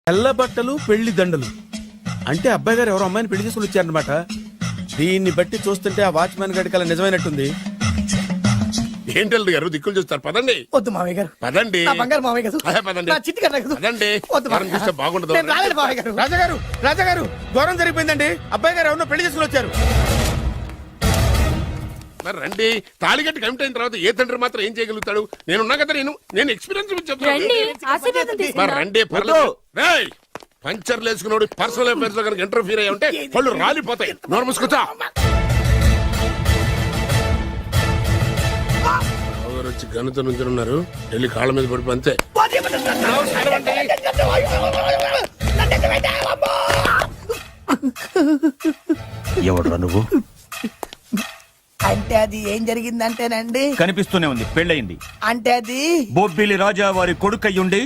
తెల్ల బట్టలు పెళ్లి దండలు అంటే అబ్బాయి గారు ఎవరో అమ్మాయిని పెళ్లి చేసుకుని వచ్చారనమాట. దీన్ని బట్టి చూస్తుంటే ఆ వాచ్మెన్ గడికి అలా నిజమైనట్టుంది. ఏంటల్లుడు గారు దిక్కులు చూస్తారు, పదండి. వద్దు మామయ్య గారు, పదండి. నా బంగారు మామయ్య గారు, అదే పదండి. నా చిట్టి కట్ట గారు. పదండి. వద్దు మనం మామయ్య. చూస్తే బాగుండదు. నేను రాలేను మామయ్య గారు. రాజాగారు రాజాగారు ఘోరం జరిగిపోయిందండి. అబ్బాయి గారు ఎవరినో పెళ్లి చేసుకుని వచ్చారు. మరి రండి. తాళిగట్టి కమిట్ అయిన తర్వాత ఏ తండ్రి మాత్రం ఏం చేయగలుగుతాడు? నేనున్నా కదా, నేను ఎక్స్పీరియన్స్ రండి చెప్తాను. ఆశీర్వాదం మరి తీసుకుందాం. రండి, పర్లేదు. రేయ్, పంచర్లు వేసుకున్నాడు పర్సనల్ అఫైర్స్ లో కనుక ఇంటర్ఫీర్ అయ్యి ఉంటే వాళ్ళు రాలిపోతాయి. నోరు మూసుకుంటా. వచ్చి గనుత నుంచి ఉన్నారు, వెళ్ళి కాళ్ళ మీద పడిపో అంతే. ఎవడ్రా నువ్వు? అంటే అది ఏం జరిగిందంటేనండి, కనిపిస్తూనే ఉంది, పెళ్ళయింది. అంటే అది బొబ్బిలి రాజా వారి కొడుకయ్యుండి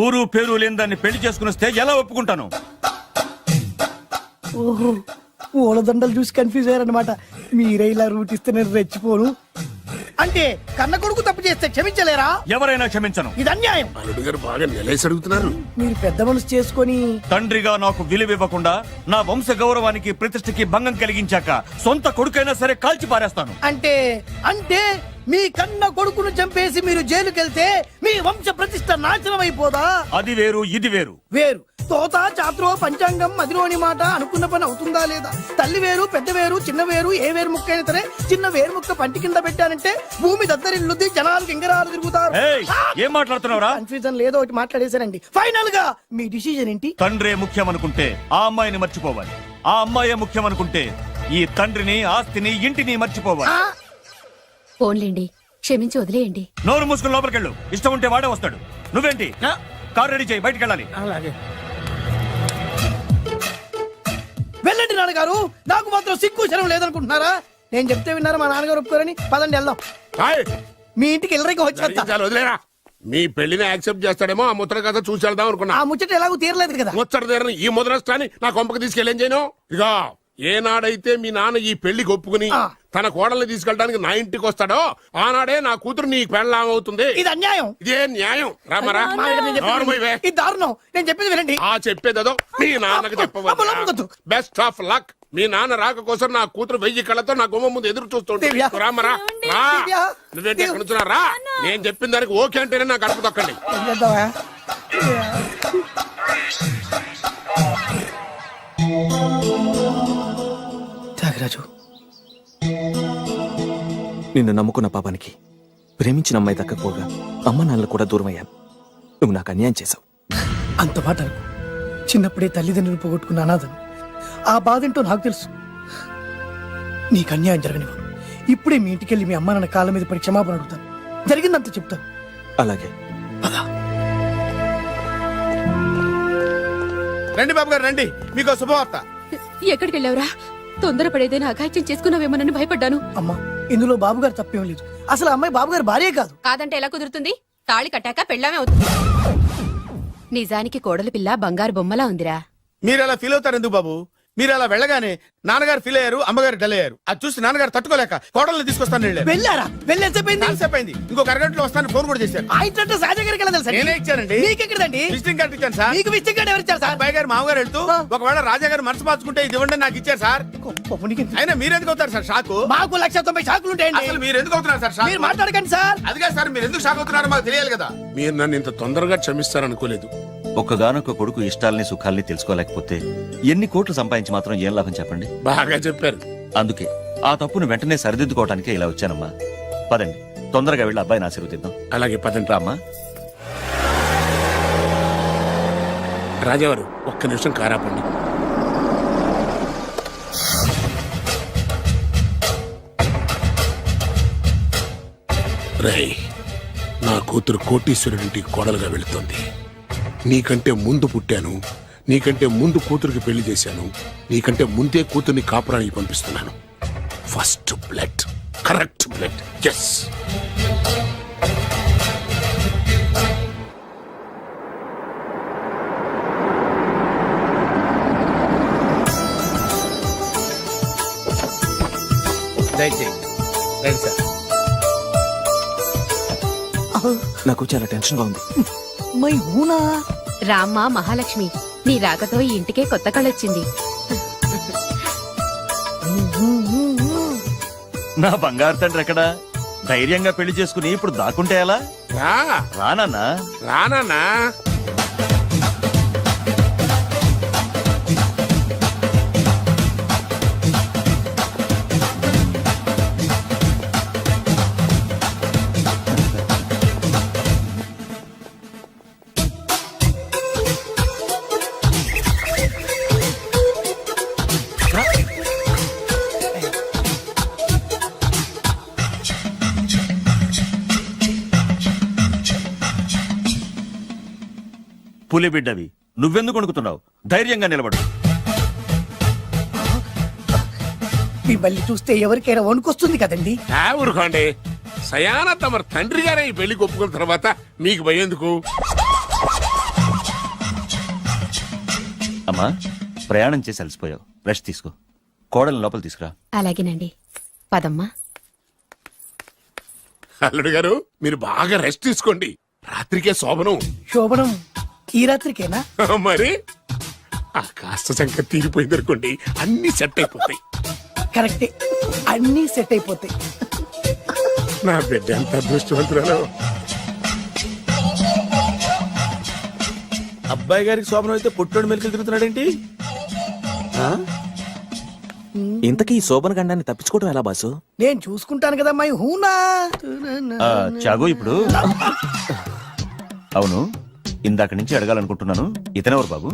ఊరు పేరు లేని దాన్ని పెళ్లి చేసుకుని వస్తే ఎలా ఒప్పుకుంటాను? ఓహో పూలదండలు చూసి కన్ఫ్యూజ్ అయ్యారనమాట. మీరే ఇలా రూట్ ఇస్తే నేను రెచ్చిపోను. అంటే కన్న కొడుకు తప్పు చేస్తే క్షమించలేరా? ఎవరైనా క్షమించను. ఇది అన్యాయం. అల్లుడు గారు బాగా నిలేసి అడుగుతున్నారు. మీరు పెద్ద మనసు చేసుకొని తండ్రిగా నాకు విలువ ఇవ్వకుండా నా వంశ గౌరవానికి ప్రతిష్టకి భంగం కలిగించాక సొంత కొడుకైనా సరే కాల్చి పారేస్తాను. అంటే అంటే మీ కన్న కొడుకును చంపేసి మీరు జైలుకెళ్తే మీ వంశ ప్రతిష్ట నాశనం అయిపోదా? అది వేరు, ఇది వేరు. వేరు. తోత చాత్రో పంచాంగం మదిలోని మాట అనుకున్న పని అవుతుందా లేదా? తల్లి వేరు, పెద్ద వేరు, చిన్న వేరు, ఏ వేరు ముక్క అయినా సరే చిన్న వేరు ముక్క పంటి కింద పెట్టానంటే భూమి దద్దరిల్లుద్ది, జనాలు గింగరాలు తిరుగుతారు. ఏయ్, ఏం మాట్లాడుతున్నావురా? కన్ఫ్యూజన్ లేదో ఒకటి మాట్లాడేశానండి. ఫైనల్ గా మీ డిసిజన్ ఏంటి? తండ్రే ముఖ్యం అనుకుంటే ఆ అమ్మాయిని మర్చిపోవాలి. ఆ అమ్మాయే ముఖ్యం అనుకుంటే ఈ తండ్రిని, ఆస్తిని, ఇంటిని మర్చిపోవాలి. ఫోన్లేండి, క్షమించి వదిలేయండి. నోరు మూసుకుని లోపలికెళ్ళు. ఇష్టం ఉంటే వాడే వస్తాడు. నువ్వేంటి? కారు రెడీ చేయి, బయటికి వెళ్ళాలి. అలాగే వెళ్ళండి నాన్నగారు. నాకు మాత్రం సిగ్గు శరం లేదనుకుంటున్నారా? నేను చెప్తే విన్నారా మా నాన్నగారు ఒప్పుకోరని? పదండి వెళ్దాం. హాయ్, మీ ఇంటికి ఎల్లరికి వచ్చేస్తా. జరిగించాలి, వదిలేరా. మీ పెళ్లిని యాక్సెప్ట్ చేస్తాడేమో, ఆ ముద్ర కథ చూసి వెళ్దాం అనుకున్నా. ఆ ముచ్చట ఎలాగో తీరలేదు కదా. ముచ్చట తీరని ఈ ముద్రష్టాన్ని నా కొంపకి తీసుకెళ్ళేం చేయను. ఇక ఏనాడైతే మీ నాన్న ఈ పెళ్లికి ఒప్పుకుని తన కోడల్ని తీసుకెళ్ళడానికి నా ఇంటికి వస్తాడో ఆనాడే నా కూతురు నీ పెళ్ళాం అవుతుంది. ఇది అన్యాయం. ఇదే న్యాయం. రామరా, మా దగ్గర నేను చెప్పేది నోరుమూయవే. ఇది దారుణం. నేను చెప్పేది వినండి. ఆ చెప్పేదో మీ నాన్నకి అబ్బో, చెప్పవద్దు. వద్దు. Best of luck. మీ నాన్న రాక కోసం నా కూతురు 1000 కళ్ళతో నా గుమ్మ ముందు ఎదురు చూస్తుంటే దివ్య. రామరా, రా. దివ్య. నువ్వేంటి ఎక్కడ నుంచున్నా? రా. నేను చెప్పిన దానికి ఓకే అంటేనే నా గడప తొక్కండి. ఏం చేద్దామా? త్యాగరాజు, నిన్ను నమ్ముకున్న పాపానికి ప్రేమించిన అమ్మాయి దక్కకపోగా అమ్మ నాన్నలు కూడా దూరం అయ్యాను. నువ్వు నాకు అన్యాయం చేశావు. అంత మాట అనకు. చిన్నప్పుడే తల్లిదండ్రులు పోగొట్టుకున్న అనాథను. ఆ బాధేంటో నాకు తెలుసు. నీకు అన్యాయం జరగనివ్వను. ఇప్పుడే మీ ఇంటికెళ్ళి మీ అమ్మ నాన్న కాళ్ళ మీద పడి క్షమాపణ అడుగుతాను. జరిగిందంత చెప్తాను. అలాగే. రండి బాబు గారు రండి, మీకు శుభవార్త. ఎక్కడికి వెళ్ళావురా? తొందరపడేదైనా అఘాయిత్యం చేసుకున్నావేమోనని భయపడ్డాను. అమ్మా, ఇందులో బాబుగారు తప్పేం లేదు. అసలు ఆ అమ్మాయి బాబుగారు భార్యే కాదు. కాదంటే ఎలా కుదురుతుంది? తాళి కట్టాక పెళ్ళామే అవుతుంది. నిజానికి కోడలి పిల్ల బంగారు బొమ్మలా ఉందిరా. మీరు అలా ఫీల్ అవుతారు ఎందుకు బాబు? మీరు అలా వెళ్ళగానే నాన్నగారు ఫీల్ అయ్యారు, అమ్మగారు డల్ అయ్యారు. అది చూసి నాన్నగారు తట్టుకోలేక కోడల్ని తీసుకొస్తాను వెళ్ళారు. వెళ్ళారా? వెళ్ళేసేపోయింది. అయింది. ఇంకొక అరగంటలో వస్తాను ఫోన్ కూడా చేశారు. ఆ ఇంట్లో సహజ గారికి ఎలా తెలుసా? నేనే ఇచ్చానండి. మీకెక్కడండి? విజిటింగ్ కార్డు ఇచ్చాను సార్. మీకు విజిటింగ్ కార్డు ఎవరు ఇచ్చారు సార్? అబ్బాయి గారు మామగారు వెళ్తూ ఒకవేళ రాజా గారు మనసు మార్చుకుంటే ఇది ఇవ్వండి నాకు ఇచ్చారు సార్. అయినా మీరు ఎందుకు అవుతారు సార్ షాక్? మాకు 190 షాకులు ఉంటాయండి. అసలు మీరు ఎందుకు అవుతున్నారు సార్ షాక్? మీరు మాట్లాడకండి సార్. అదిగా సార్, మీరు ఎందుకు షాక్ అవుతున్నారో మాకు తెలియాలి కదా. మీరు నన్ను ఇంత తొందరగా క్షమిస్తారనుకోలేదు. ఒక్కగానొక్క కొడుకు ఇష్టాల్ని సుఖాల్ని తెలుసుకోలేకపోతే ఎన్ని కోట్లు సంపాదించి మాత్రం ఏం లాభం చెప్పండి? బాగా చెప్పారు. అందుకే ఆ తప్పును వెంటనే సరిదిద్దుకోవటానికే ఇలా వచ్చానమ్మా. పదండి, తొందరగా వెళ్ళి అబ్బాయిని ఆశీర్వదిద్దాం. అలాగే పదండి. రామ్మా. రాజావారు ఒక్క నిమిషం కారాపండి. రేయ్, నా కూతురు కోటీశ్వరుడింటికి కోడలుగా వెళుతోంది. నీకంటే ముందు పుట్టాను, నీకంటే ముందు కూతురికి పెళ్లి చేశాను, నీకంటే ముందే కూతుర్ని కాపురానికి పంపిస్తున్నాను. First blood, correct blood. Yes. దయచేయండి రండి సార్. నాకు చాలా టెన్షన్ గా ఉంది. మై హూనా రామ్మ మహాలక్ష్మి, నీ రాకతో ఈ ఇంటికే కొత్త కళొచ్చింది. నా బంగారు తండ్రి ఎక్కడా? ధైర్యంగా పెళ్లి చేసుకుని ఇప్పుడు దాక్కుంటే ఎలా? రా రానన్నా. రానా పులి బిడ్డవి, నువ్వెందుకు వణుకుతున్నావు? ధైర్యంగా నిలబడు. మిమ్మల్ని చూస్తే ఎవరికైనా వణుకొస్తుంది కదండి. ఊరుకోండి. సయాన తమ తండ్రి గారే ఈ పెళ్లికి ఒప్పుకున్న తర్వాత మీకు భయందుకు? అమ్మా, ప్రయాణం చేసి అలసిపోయావు, రెస్ట్ తీసుకో. కోడలు లోపల తీసుకురా. అలాగేనండి, పదమ్మా. అల్లుడు గారు మీరు బాగా రెస్ట్ తీసుకోండి. రాత్రికే శోభనం. శోభనం ఈ రాత్రికేనా? మరి ఆ కాస్త సంఖ్య తీరిపోయింది అనుకోండి, అన్ని సెట్ అయిపోతాయి. కరెక్టే, అన్నీ సెట్ అయిపోతాయి. నా బిడ్డ ఎంత అదృష్టవంతురాలు. అబ్బాయి గారికి శోభనం అయితే పుట్టోడు మెలికలు తిరుగుతున్నాడేంటి? ఆ? ఇంతకీ ఈ శోభన గండాన్ని తప్పించుకోవడం ఎలా బాసు? నేను చూసుకుంటాను కదా మై హూనా. చాగు ఇప్పుడు. అవును, ఇందాక నుంచి అడగాలనుకుంటున్నాను, ఇతనెవరు బాబు?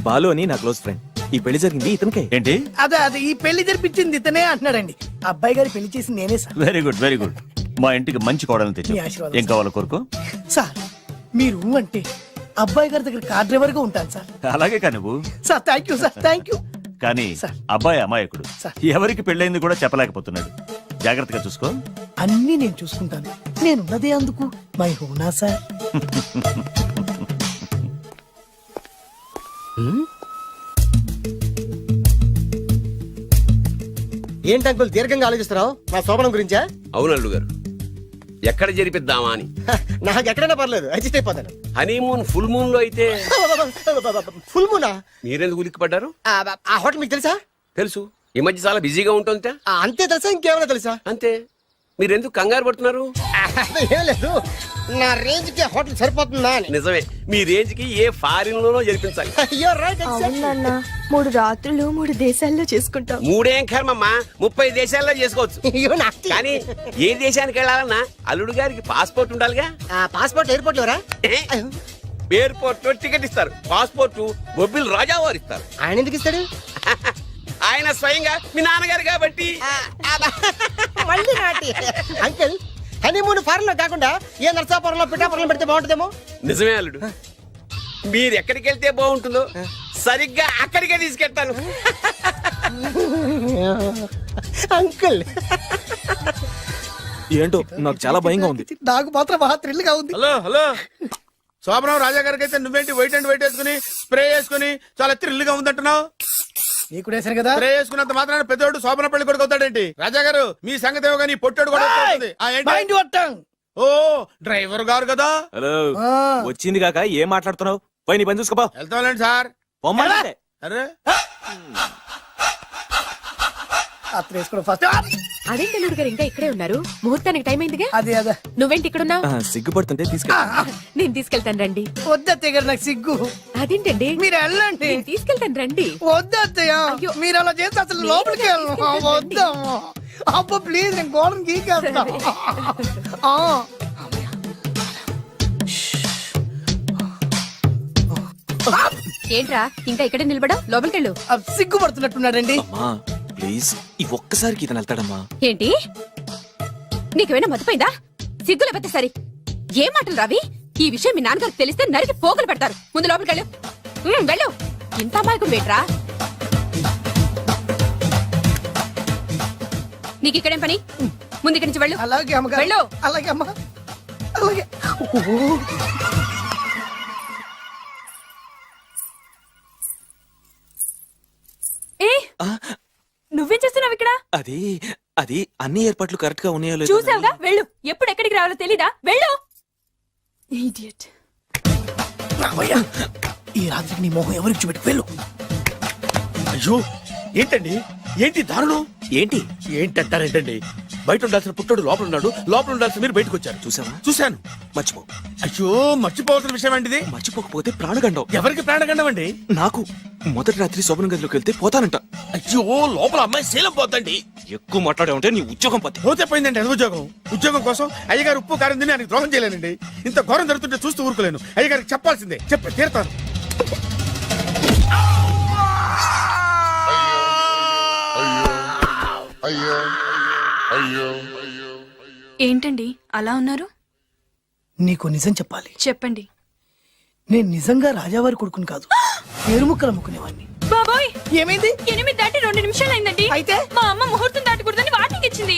బాలు అని నా క్లోజ్ ఫ్రెండ్. ఈ పెళ్లి జరిగింది ఇతనికే. ఏంటి? అదే ఈ పెళ్లి జరిపించింది ఇతనే అంటున్నాడండి. అబ్బాయి గారి పెళ్లి చేసింది నేనే sir. Very good, very good. మా ఇంటికి మంచి కోడలను తెచ్చు. మీ ఆశీర్వాదం, ఏం కావాలో కోరుకో. సార్ మీరు అంటే అబ్బాయి గారి దగ్గర కార్ డ్రైవర్ గా ఉంటాను సార్. అలాగే కా నువ్వు. Sir thank you sir, thank you. కానీ సార్. అబ్బాయి అమాయకుడు, సార్. ఎవరికి పెళ్ళైంది కూడా చెప్పలేకపోతున్నాడు. జాగ్రత్తగా చూసుకో. అన్నీ నేను చూసుకుంటాను. నేనున్నదే అందుకు మై హూనా సార్. ఏంటి అంకుల్ దీర్ఘంగా ఆలోచిస్తున్నావు? నా శోభనం గురించా? అవును అల్లు గారు, ఎక్కడ జరిపిద్దామా అని. నాకు ఎక్కడైనా పర్లేదు, అడ్జస్ట్ అయిపోతాను. హనీమూన్ ఫుల్ మూన్ లో అయితే ఫుల్ మూనా? మీరెందుకు ఉలిక్కిపడ్డారు? ఆ హోటల్ మీకు తెలుసా? తెలుసు, ఈ మధ్య చాలా బిజీగా ఉంటుంది. అంతే తెలుసా, ఇంకేమైనా తెలుసా? అంతే. మీరెందుకు కంగారు పడుతున్నారు? ఏం లేదు, నా రేంజ్ కి హోటల్ సరిపోతుందా అని. నిజమే, మీ రేంజ్ కి ఏ ఫారిన్ లోనో జరిపించాలి. You're right, exactly. అవునన్నా 3 రాత్రులు 3 దేశాల్లో చేసుకుంటాం. మూడేం కర్మమ్మా, 30 దేశాల్లో చేసుకోవచ్చు. You're nasty. కానీ ఏ దేశానికి వెళ్ళాలన్నా అల్లుడు గారికి పాస్పోర్ట్ ఉండాలిగా. Passport airport LoRa? ఎయిర్పోర్ట్ లో టికెట్ ఇస్తారు, పాస్పోర్ట్ బొబ్బిల్ రాజా వారు ఇస్తారు. ఆయన ఎందుకు ఇస్తాడు? ఆయన స్వయంగా మీ నాన్నగారు కాబట్టి. మళ్ళీ నాటి అంకుల్, హనీమూన్ ఫారెన్ లో కాకుండా ఏ నర్సాపురంలో పిఠాపురంలో పెడితే బాగుంటుందేమో. నిజమే అల్లుడు, మీరు ఎక్కడికి వెళ్తే బాగుంటుందో సరిగ్గా అక్కడికే తీసుకెళ్తాను. అంకుల్ ఏంటో నాకు చాలా భయంగా ఉంది. నాకు మాత్రం బాగా థ్రిల్ గా ఉంది. హలో హలో, శోభనం రాజా గారికి అయితే నువ్వేంటి వైట్ అండ్ వైట్ వేసుకుని స్ప్రే వేసుకుని చాలా థ్రిల్గా ఉందంటున్నావు? నీకు వేసాను కదా. స్ప్రే వేసుకున్నంత మాత్రాన పెద్దోడు శోభన పెళ్లి కొడుకు అవుతాడేంటి? రాజా గారు మీ సంగతి ఏమో కానీ పొట్టాడు కూడా అవుతుంది. ఏంటి? Mind your tongue. ఓ డ్రైవర్ గారు కదా. హలో, వచ్చింది కాక ఏం మాట్లాడుతున్నావు? పోయి నీ పని చూసుకోపో. వెళ్తాంలేండి సార్. పొమ్మంటే. అరే అత్ర వేసుకోవడం ఫస్ట్. అదేంటి అల్లుడు గారు ఇంకా ఇక్కడే ఉన్నారు? ముహూర్తానికి టైం అయిందిగా. అదే నువ్వేంటి ఇక్కడున్నావు? సిగ్గుపడుతుంటే తీసుకెళ్ళి. నేను తీసుకెళ్తాను రండి. వద్దత్తయ్య గారు, నాకు సిగ్గు. అదేంటండి? మీరు వెళ్ళండి. నేను తీసుకెళ్తాను రండి. వద్దత్తయ్య, అయ్యో. మీరు అలా చేస్తే అసలు లోపలికి వెళ్ళను. వద్దమ్మా. అబ్బా ప్లీజ్, నేను గోడను గీకేస్తా. ఏంట్రా ఇంకా ఇక్కడే నిలబడా? లోపలికెళ్ళు. సిగ్గుపడుతున్నట్టున్నాడండి. అమ్మా ప్లీజ్, ఈ ఒక్కసారికి ఇతను వెళ్తాడమ్మా. ఏంటి నీకేమైనా మతిపోయిందా? సిగ్గు లేకపోతే సరే. ఏం మాటలు రావి? ఈ విషయం మీ నాన్నగారికి తెలిస్తే నరికి పోగులు పెడతారు. ముందు లోపలికెళ్ళు. వెళ్ళు. ఇంత అమాయకుడు వేట్రా? నీకు ఇక్కడేం పని? ముందు ఇక్కడి నుంచి వెళ్ళు. అలాగే అమ్మగారు. వెళ్ళు. అలాగే అమ్మా, అలాగే. ఏ నువ్వేం చేస్తున్నావు ఇక్కడ? అది అది అన్ని ఏర్పాట్లు కరెక్ట్ గా ఉన్నాయో లేదో చూసావుగా, వెళ్ళు. ఎప్పుడు ఎక్కడికి రావాలో తెలీదా? వెళ్ళు. ఇడియట్. ఈ రాత్రికి నీ మొహం ఎవరికి చూపెట్టి వెళ్ళు. అయ్యో ఏంటండి ఏంటి దారుణం ఏంటి ఏంటంటారేంటండి బయట ఉండాల్సిన పుట్టడు లోపల ఉన్నాడు లోపల ఉండాల్సిన మీరు బయటకు వచ్చారు చూసావా? చూశాను మర్చిపో. అయ్యో మర్చిపోవాల్సిన విషయం అండి మర్చిపోకపోతే ప్రాణగండం. ఎవరికి ప్రాణగండం అండి నాకు మొదటి రాత్రి శోభన గదిలోకి వెళ్తే పోతానంట. అయ్యో లోపల అమ్మాయి శీలం పోతండి ఎక్కువ మాట్లాడే ఉంటే నీ ఉద్యోగం పోతే. పోతే పోయిందండి అది ఉద్యోగం కోసం అయ్యగారు ఉప్పు కారం తిని ఆయనకు ద్రోహం చేయలేనండి. ఇంత ఘోరం జరుగుతుంటే చూస్తూ ఊరుకోలేను. అయ్యగారికి చెప్పాల్సిందే చెప్పి తీరుతాను. ఏంటండి అలా ఉన్నారు? నీకు నిజం చెప్పాలి. చెప్పండి. నేను నిజంగా రాజావారి కొడుకుని కాదు, పేరుముక్కలు అమ్ముకునేవాడిని. బాబోయ్, ఏమైంది? 8 దాటి 2 నిమిషాలు అయిందండి. అయితే? మా అమ్మ ముహూర్తం దాటకూడదని వార్నింగ్ ఇచ్చింది.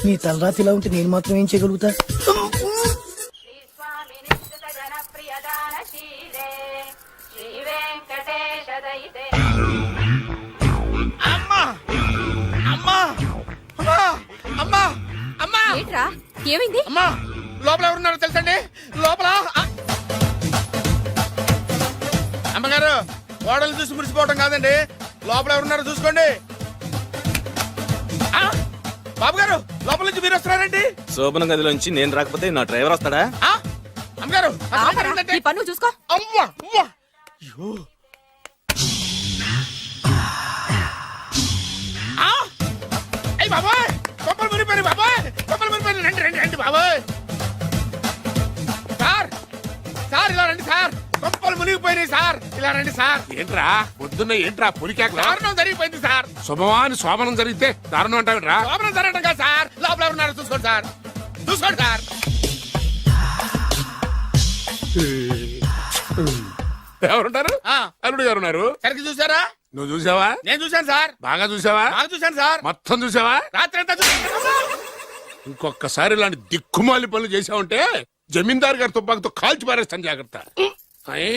నీ తలరాతి ఇలా ఉంటే నేను మాత్రం ఏం చేయగలుగుతా? అమ్మా అమ్మా అమ్మా అమ్మా అమ్మా ఏంట్రా ఏమైంది? అమ్మా లోపల ఎవరున్నారో తెలుసండి లోపల అమ్మగారు గోడలు చూసి మురిసిపోవడం కాదండి లోపల ఎవరున్నారో చూసుకోండి. ఆ, బాబు గారు లోపల నుంచి మీరు వస్తున్నారండి. శోభన గదిలోంచి నేను రాకపోతే నా డ్రైవర్ వస్తాడా? ఆ, అమ్మగారు ఆపరా, నీ పన్ను చూసుకో. అమ్మా అమ్మా అయ్యో అయ్యి బాబాయ్ కొప్పలు మునిపోయి బాబాయ్ కొప్పలు మునిపోయి రండి రండి రండి బాబాయ్. సార్ సార్ ఇలా రండి సార్ కొప్పలు మునిగిపోయినాయి సార్ ఇలా రండి సార్. ఏంట్రా పొద్దున్న ఏంట్రా పులికేకలా? దారుణం జరిగిపోయింది సార్. శుభమాని శోభనం జరిగితే దారుణం అంటావుట్రా? లోపల జరగడం కాదు సార్ లోపల ఎవరున్నారో చూసుకోండి సార్ చూసుకోండి సార్. ఎవరుంటారు? ఆ, అల్లుడు గారు ఉన్నారు. సరిగ్గా చూసారా? నువ్వు చూసావా? నేను చూశాను సార్. బాగా చూసావా? బాగా చూశాను సార్. మొత్తం చూసావా? రాత్రి అంతా చూశాను. ఇంకొకసారి ఇలాంటి దిక్కుమాలి పనులు చేసావంటే జమీందారు గారి తుపాకుతో కాల్చి పారేస్తాను, జాగ్రత్త. ఐ!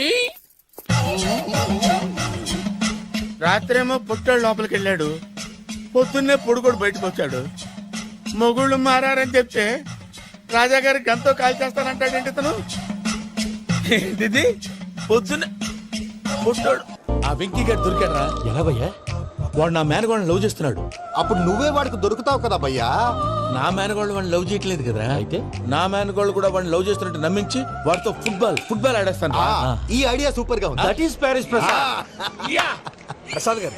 రాత్రేమో పుట్టాడు లోపలికి వెళ్ళాడు పొద్దున్నే పొడుగోడు బయటకు వచ్చాడు. మొగుళ్ళు మారని చెప్తే రాజాగారి గంతో కాల్ చేస్తానంటాడేంటి ఇతను. ఏంటిది పొద్దున్నే పుట్టాడు. ఆ వెంకీ గారు దొరికాడరా? ఎలా భయ్యా? వాడు నా మేనగోళ్ళని లవ్ చేస్తున్నాడు. అప్పుడు నువ్వే వాడికి దొరుకుతావు కదా భయ్యా. నా మేనగోళ్ళు వాడిని లవ్ చేయట్లేదు కదా. అయితే నా మేనగోళ్ళు కూడా వాడిని లవ్ చేస్తున్నట్టు నమ్మించి వాడితో ఫుట్బాల్ ఆడేస్తాను. ఈ ఐడియా సూపర్ గా ఉంది. That is Paris Prasad. Prasad గారు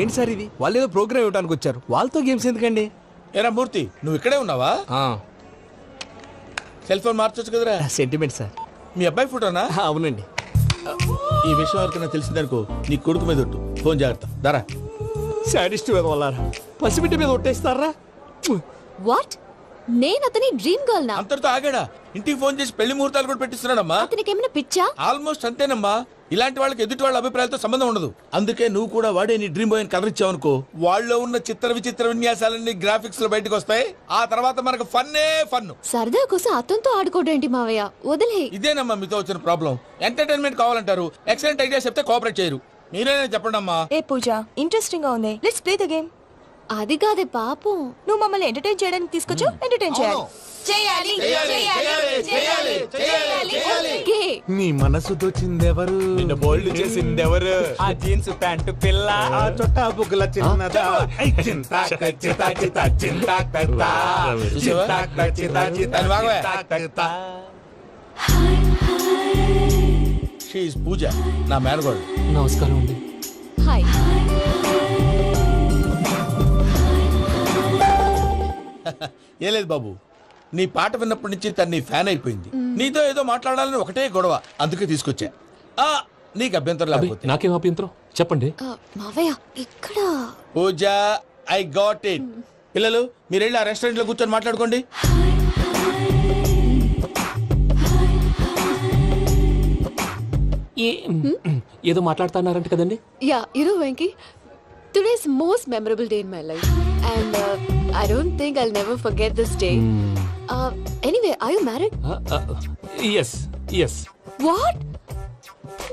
ఏంటి సార్ ఇది? వాళ్ళు ఏదో ప్రోగ్రామ్ ఇవ్వడానికి వచ్చారు, వాళ్ళతో గేమ్స్ ఎందుకండి? ఏరా మూర్తి నువ్వు ఇక్కడే ఉన్నావా? సెల్ ఫోన్ మార్చొచ్చు కదరా. Sentiment sir. మీ అబ్బాయి ఫోటోనా? అవునండి. ఈ విషయం ఎవరికైనా తెలిసిందనుకో నీ కొడుకు మీద ఒట్టు. ఫోన్ జాగ్రత్త దారా. సాడిస్ట్ మీద వాళ్ళారా పసిబిడ్డ మీద ఒట్టేస్తారా? వాట్? నేను అతని డ్రీమ్ గర్ల్ నా? అంతటితో ఆగాడా? ఇంటికి ఫోన్ చేసి పెళ్లి ముహూర్తాలు కూడా పెట్టిస్తున్నాడమ్మా. అతనికి ఏమైనా పిచ్చా? ఆల్మోస్ట్ అంతేనమ్మా. ఇలాంటి వాళ్ళకి ఎదుటి వాళ్ళ అభిప్రాయాలతో సంబంధం ఉండదు. అందుకే నువ్వు కూడా వాడే నీ డ్రీమ్ బాయ్ కలర్ ఇచ్చావనుకో, వాళ్ళలో ఉన్న చిత్ర విచిత్ర విన్యాసాలన్నీ గ్రాఫిక్స్ లో బయటకు వస్తాయి. ఆ తర్వాత మనకు ఫన్నే ఫన్. సరదా కోసం అతనితో ఆడుకోవడేంటి మావయ్య? వదిలే. ఇదేనమ్మా మీతో వచ్చిన ప్రాబ్లం. ఎంటర్టైన్మెంట్ కావాలంటారు, ఎక్సలెంట్ ఐడియా చెప్తే కోఆపరేట్ చేయరు. మీరేనా చెప్పండి అమ్మా. ఏ పూజ, ఇంట్రెస్టింగ్ గా ఉంది, లెట్స్ ప్లే ద గేమ్. అది కాదే పాపం, నువ్వు మమ్మల్ని ఎంటర్టైన్ చేయడానికి తీసుకొచ్చు, ఎంటర్టైన్ చేయాలి. చేయాలి చేయాలి చేయాలి చేయాలి. ఓకే. నీ మనసు దోచిందెవరు? నిన్న బోల్డ్ చేసిందెవరు? ఆ జీన్స్ ప్యాంటు పిల్ల, ఆ చొట్టా బుగ్గల చిన్నదా. షీ ఈజ్ పూజ, నా మేనగోడు. నమస్కారం అండి. హాయ్. ఏ లేదు బాబు, నీ పాట విన్నప్పటి నుంచి తను నీ ఫ్యాన్ అయిపోయింది. నీతో ఏదో మాట్లాడాలని ఒకటే గొడవ, అందుకే తీసుకొచ్చా. ఆ, నీకు అభ్యంతరం లేకపోతే. నాకేం అభ్యంతరం చెప్పండి. మావయ్య ఇక్కడ. పూజ, ఐ గాట్ ఇట్. పిల్లలు మీరు వెళ్ళి ఆ రెస్టారెంట్ లో కూర్చొని మాట్లాడుకోండి. ఏదో మాట్లాడుతున్నారంట కదండి. Yeah, Venky, today's most memorable day in my life, and I don't think I'll never forget this day. Anyway, are you married? yes yes. What?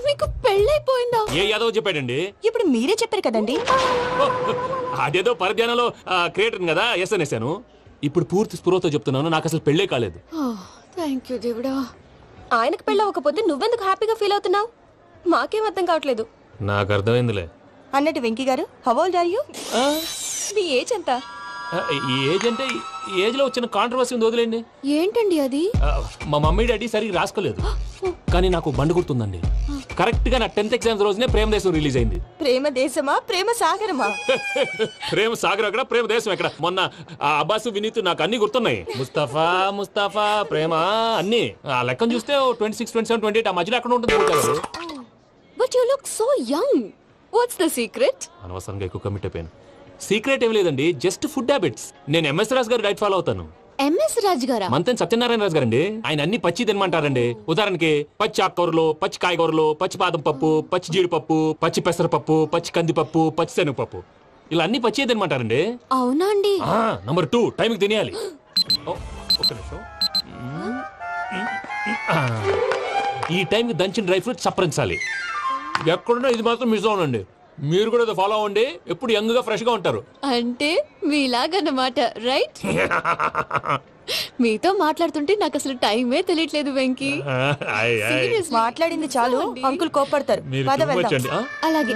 మీకు పెళ్ళైపోయిందా? ఏ యాదవ్ చెప్పాడండి? ఇప్పుడు మీరే చెప్పారు కదండి. అదేదో పరధ్యానంలో క్రియేటర్ కదా ఎస్ అనేసాను. ఇప్పుడు పూర్తి స్పృహతో చెప్తున్నాను, నాకు అసలు పెళ్ళే కాలేదు. థ్యాంక్ యూ దేవుడా. ఆయనకు పెళ్ళవకపోతే నువ్వెందుకు హ్యాపీగా ఫీల్ అవుతున్నావు? మాకేం అర్థం కావట్లేదు. నాకు అర్థమైందిలే. అన్నట్టు వెంకీ గారు, హౌ ఓల్డ్ ఆర్ యు? మీ ఏజ్ ఎంత? ఈ ఏజ్ అంటే ఈ ఏజ్ లో వచ్చిన కాంట్రవర్సీ ఉంది, వదిలేండి. ఏంటండి అది? మా మమ్మీ డాడీ సరిగ్గా రాసుకోలేదు, కానీ నాకు బండి గుర్తుందండి. కరెక్ట్ గా నా 10th ఎగ్జామ్స్ రోజునే ప్రేమ దేశం రిలీజ్ అయింది. ప్రేమ దేశమా ప్రేమ సాగరమా? ప్రేమ సాగర్ ఎక్కడ, ప్రేమ దేశం ఎక్కడ? మొన్న ఆ అబ్బాసు వినీత్ నాకు అన్ని గుర్తున్నాయి. ముస్తఫా ప్రేమ అన్ని ఆ లెక్కను చూస్తే 26, 27, 28 ఆ మధ్యలో ఎక్కడ ఉంటుంది. But you look so young. What's the secret? అనవసరంగా ఎక్కువ కమిట్ అయిపోయాను. సీక్రెట్ ఏం లేదండి, జస్ట్ ఫుడ్ హ్యాబిట్స్. నేను ఎంఎస్ రాజు గారు డైట్ ఫాలో అవుతాను. ఎంఎస్ రాజు గారా? మంతెన్ సత్యనారాయణ రాజు గారండి. ఆయన అన్ని పచ్చి తినమంటారండి. ఉదాహరణకి పచ్చి ఆకుకూరలు, పచ్చి కాయగూరలు, పచ్చి బాదం పప్పు, పచ్చి జీడిపప్పు, పచ్చి పెసరపప్పు, పచ్చి కందిపప్పు, పచ్చి శనగపప్పు, ఇలా అన్ని పచ్చి తినమంటారండి. అవునా అండి? నంబర్ 2, టైంకి తినేయాలి. ఒక్క నిమిషం. ఈ టైంకి దంచిన డ్రై ఫ్రూట్స్ సప్పరించాలి. ఎక్కడున్నా ఇది మాత్రం మిస్ అవునండి. మీరు కూడా ఫాలో అవ్వండి, ఎప్పుడు యంగ్ గా ఫ్రెష్ గా ఉంటారు. అంటే మీలాగన్నమాట, రైట్? మీతో మాట్లాడుతుంటే నాకు అసలు టైమే తెలియట్లేదు వెంకీ. మాట్లాడింది చాలు, అంకుల్ కోపడతారు. అలాగే.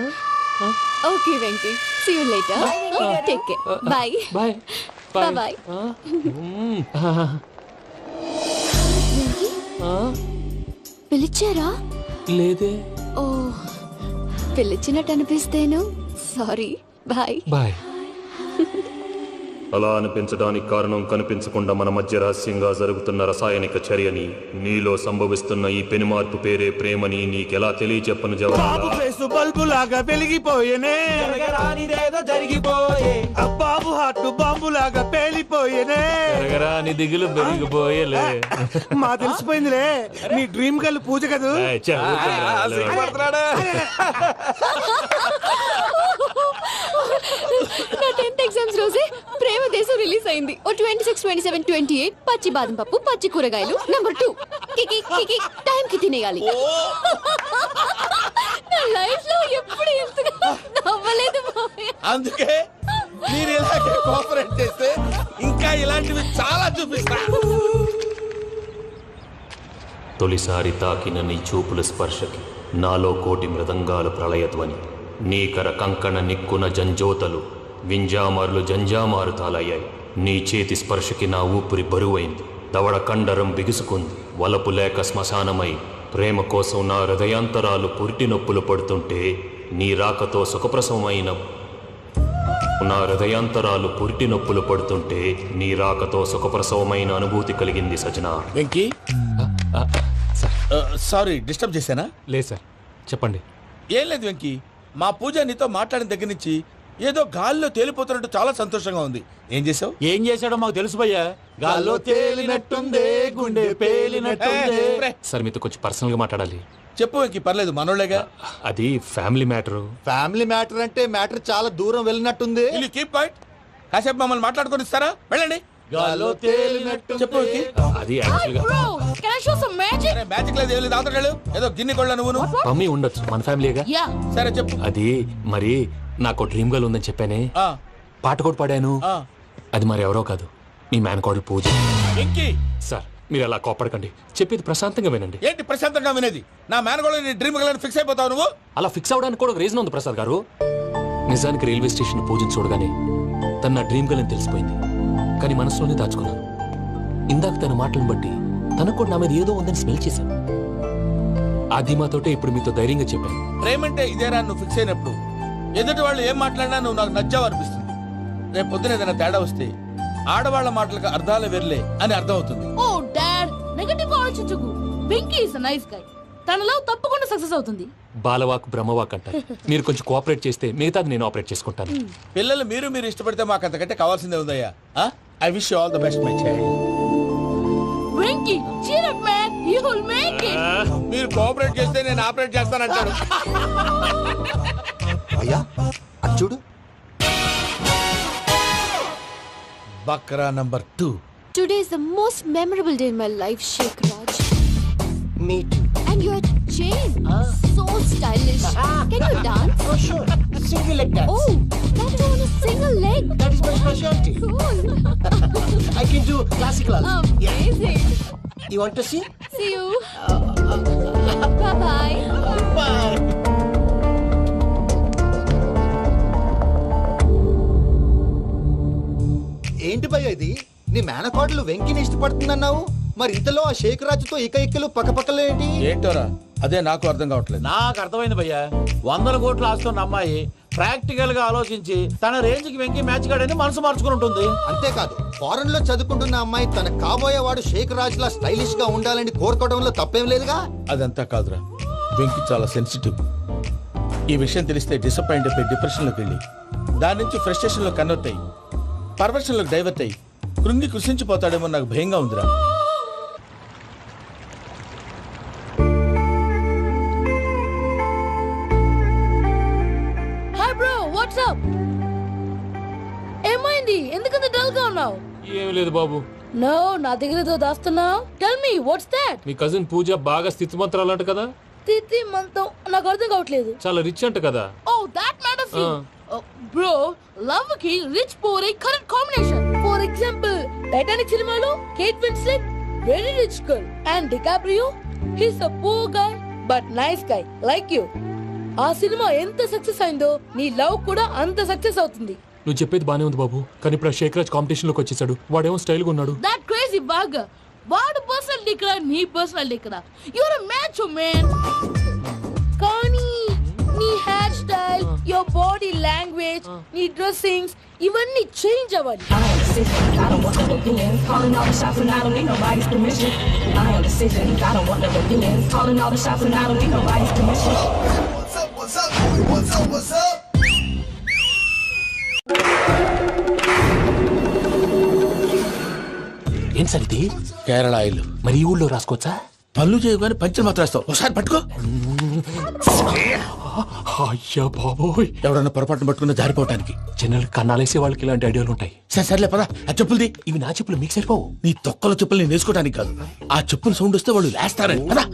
Okay Venky, see you later. Take care. Bye bye bye. పిలిచారా? లేదే. ఓ, పిలిచినట్టు అనిపిస్తేను సారీ. Bye bye. అలా అనిపించడానికి కారణం కనిపించకుండా మన మధ్య రహస్యంగా జరుగుతున్న రసాయనిక చర్యని, నీలో సంభవిస్తున్న ఈ పెనుమార్పు పేరే ప్రేమని నీకెలా తెలియచెప్పను జవాబు. బల్బు లాగా వెలిగిపోయేనే, జరిగిపోయే బాబు హార్ట్ బాంబు లాగా పేలిపోయేనే. నీ దిగులు పెరిగిపోయేలే. మా తెలిసిపోయిందిలే, నీ డ్రీమ్ గర్ల్ పూజ కదూ. నా 10th ఎగ్జామ్స్ రోజే ప్రేమ దేశం రిలీజ్ అయింది. ఓ 26, 27, 28 పచ్చి బాదం పప్పు, పచ్చి కూరగాయలు. నంబర్ 2, కికి టైం కి తినేయాలి. నా లైఫ్ లో ఎప్పుడు ఎంతగా నవ్వలేదు మామయ్య. అందుకే మీరు ఇలాగే కోఆపరేట్ చేస్తే ఇంకా ఇలాంటివి చాలా చూపిస్తా. తొలిసారి తాకిన నీ చూపుల స్పర్శకి నాలో కోటి మృదంగాలు ప్రళయధ్వని. నీకర కంకణ నిక్కున జంజోతలు, వింజామారులు జంజామారు తాలయ్యాయి. నీ చేతి స్పర్శకి నా ఊపిరి బరువైంది, దవడ కండరం బిగుసుకుంది. వలపు లేక శ్మశానమై ప్రేమ కోసం నా హృదయాంతరాలు పురిటి నొప్పులు పడుతుంటే, నీ రాకతో సుఖప్రసవమైన నా హృదయాంతరాలు పురిటి నొప్పులు పడుతుంటే నీ రాకతో సుఖప్రసవమైన అనుభూతి కలిగింది సజనా. వెంకీ, సారీ డిస్టర్బ్ చేశానా? లేదు సార్, చెప్పండి. ఏం లేదు వెంకీ, మా పూజ నీతో మాట్లాడిన దగ్గర నుంచి ఏదో గాల్లో తేలిపోతున్నట్టు చాలా సంతోషంగా ఉంది. ఏం చేసావు? ఏం చేశాడో మాకు తెలుసు భయ్యా. గాల్లో తేలినట్టుందే, గుండె పేలినట్టుందే. సార్ మీతో కొంచెం పర్సనల్ గా మాట్లాడాలి. చెప్పు వెంకీ, పర్లేదు, మనోళ్ళేగా. అది ఫ్యామిలీ మ్యాటర్. ఫ్యామిలీ మ్యాటర్ అంటే మ్యాటర్ చాలా దూరం వెళ్ళినట్టుంది. Keep point. కాసేపు మమ్మల్ని మాట్లాడుకొని ఇస్తారా? వెళ్ళండి. గాల్లో తేలినట్టు చెప్పు వెంకీ. అది యాక్చువల్గా మ్యాజిక్ లేదు, ఏం లేదు, అవతల ఏదో గిన్నె కొళ్ళ నువ్వు. మమ్మీ ఉండొచ్చు, మన ఫ్యామిలీగా. సరే చెప్పు. అది మరి నాకు డ్రీమ్ గర్ల్ ఉందని చెప్పానే, ఆ, పాట కూడా పాడాను. ఆ. అది మరి ఎవరో కాదు, మీ మేనకోడలు పూజ. వెంకీ, సార్ మీరు అలా కోపడకండి, చెప్పేది ప్రశాంతంగా వినండి. ఏంటి ప్రశాంతంగా వినేది? నా మేనగోళ నీ డ్రీమ్ గర్ల్ ఫిక్స్ అయిపోతావు నువ్వు. అలా ఫిక్స్ అవడానికి కూడా ఒక రీజన్ ఉంది ప్రసాద్ గారు. నిజానికి రైల్వే స్టేషన్ పూజను చూడగానే తన నా డ్రీమ్ గర్ల్ అని తెలిసిపోయింది, కానీ మనసులోనే దాచుకున్నాను. ఇందాక తన మాటలను బట్టి తనకు కూడా నా మీద ఏదో ఉందని స్మెల్ చేశాను. ఆ ధీమాతోటే ఇప్పుడు మీతో ధైర్యంగా చెప్పాను. ప్రేమంటే ఇదేరా నువ్వు ఫిక్స్ అయినప్పుడు ఎదుటి వాళ్ళు ఏం మాట్లాడినా నువ్వు నాకు నచ్చావు అనిపిస్తుంది. రేపు పొద్దున ఏదైనా తేడా వస్తే ఆడవాళ్ల మాటలకు అర్థాలు వెర్లే అని అర్థం అవుతుంది. ఓ డాడ్, నెగటివ్ ఆలోచించకు. Venky is nice guy. తనలో తప్పకుండా సక్సెస్ అవుతుంది. బాలవాక్ బ్రహ్మవాక్ అంటారు. మీరు కొంచెం కోఆపరేట్ చేస్తే మిగతాది నేను ఆపరేట్ చేసుకుంటాను. పిల్లలు మీరు ఇష్టపడితే మాకు అంతకంటే కావాల్సిందే ఉందయ్యా. I wish you all the best my child. Venky, cheer up man, you will make it. మీరు కోఆపరేట్ చేస్తే నేను ఆపరేట్ చేస్తానంటాడు. అయ్యా అది చూడు. Bakra number 2. Today is the most memorable day in my life, Sheikh Raj. Me too. And your chain, so stylish. Can you dance? Oh, sure. Single leg dance. Oh, that is on a single leg. That is my specialty. Cool. I can do classical also. Amazing. You want to see? See you. Bye-bye. Bye. ఏంటి భయ్య ఇది? నీ మేనకోడలు వెంకిని ఇష్టపడుతుందన్నావు, మరి ఇంతలో ఆ షేక్ రాజుతో ఇకలు పక్కపక్కలో ఏంటి? ఏంటోరా అదే నాకు అర్థం కావట్లేదు. నాకు అర్థమైంది భయ్యా, 100 కోట్లు ఆస్తున్న అమ్మాయి ప్రాక్టికల్ గా ఆలోచించి తన రేంజ్ కి వెంకి మ్యాచ్ కాడని మనసు మార్చుకుని ఉంటుంది. అంతేకాదు, ఫారెన్ లో చదువుకుంటున్న అమ్మాయి తన కాబోయేవాడు షేక్ రాజులా స్టైలిష్ గా ఉండాలని కోరుకోవడంలో తప్పేం లేదుగా. అదంతా కాదురా, వెంకి చాలా సెన్సిటివ్. ఈ విషయం తెలిస్తే డిసప్పాయింట్ అయిపోయి డిప్రెషన్లోకి వెళ్ళి దాని నుంచి ఫ్రస్ట్రేషన్ లో కన్వర్ట్ అయ్యి పర్వర్షన్లోకి డైవర్ట్ అయ్యి కృంగి కృషించిపోతాడేమో నాకు భయంగా ఉందిరా. Hi bro, what's up? ఏమైంది? ఎందుకంత డల్ గా ఉన్నావు? ఏమీ లేదు బాబు. నో, నా దగ్గర ఏదో దాస్తున్నావు. Tell me what's that? మీ కజిన్ పూజ బాగా స్థితిమంతరాలు అంట కదా, తిత్తి మంతం నాకు అర్థం కావట్లేదు. చాలా రిచ్ అంట కదా. Oh that matters. Bro, love కి rich poor a correct combination. For example, Titanic సినిమాలో Kate Winslet very rich girl and DiCaprio he's a poor guy but nice guy like you. ఆ సినిమా ఎంత success అయిందో నీ love కూడా అంత success అవుతుంది. నువ్వు చెప్పేది బానే ఉంది బాబు, కానీ ఇప్పుడు షేక్ రాజ్ కాంపిటీషన్ లోకి వచ్చేసాడు. వాడేమో స్టైల్ గా ఉన్నాడు. దట్ క్రేజీ బాగా వాడు పర్సనల్ ఇక్కడ, నీ పర్సనల్ ఇక్కడ. You're a match man. కానీ నీ hair style, your body language, నీ డ్రెస్సింగ్స్ ఇవన్నీ చేంజ్ అవ్వాలి. ఏం సార్ ఇది? కేరళ ఆయిల్. మరి ఈ ఊళ్ళో రాసుకోవచ్చా? పళ్ళు చేయగానే పంచర్ మాత్రం వేస్తావు. ఒకసారి పట్టుకో. అయ్యా బాబోయ్, ఎవడన్నా పొరపాటున పట్టుకున్న జారిపోవటానికి. జనరల్ కన్నాలేసే వాళ్ళకి ఇలాంటి ఐడియాలు ఉంటాయి. సర్లే పదా, ఆ చెప్పులది. ఇవి నా చెప్పులు మీకు సరిపోవు. నీ తొక్కల చెప్పులు నేను వేసుకోవడానికి కాదు, ఆ చెప్పులు సౌండ్ వస్తే వాళ్ళు లేస్తారని. పదా.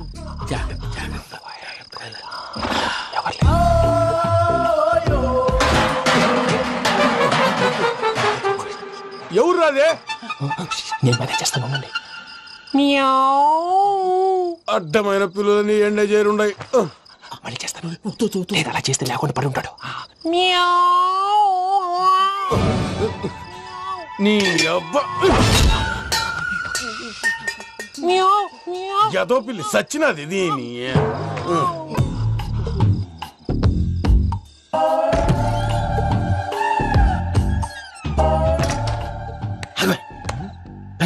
ఎవరు రాదే? నేను మేనేజ్ చేస్తాను, ఉండండి. అడ్డమైన పిల్లలని ఎండ చేరుండయి. మళ్ళీ చేస్తాను. లేదు, అలా చేస్తే లేకుండా పడి ఉంటాడు. నీ అబ్బా ఎదో పిల్లి సచ్చినది దీని.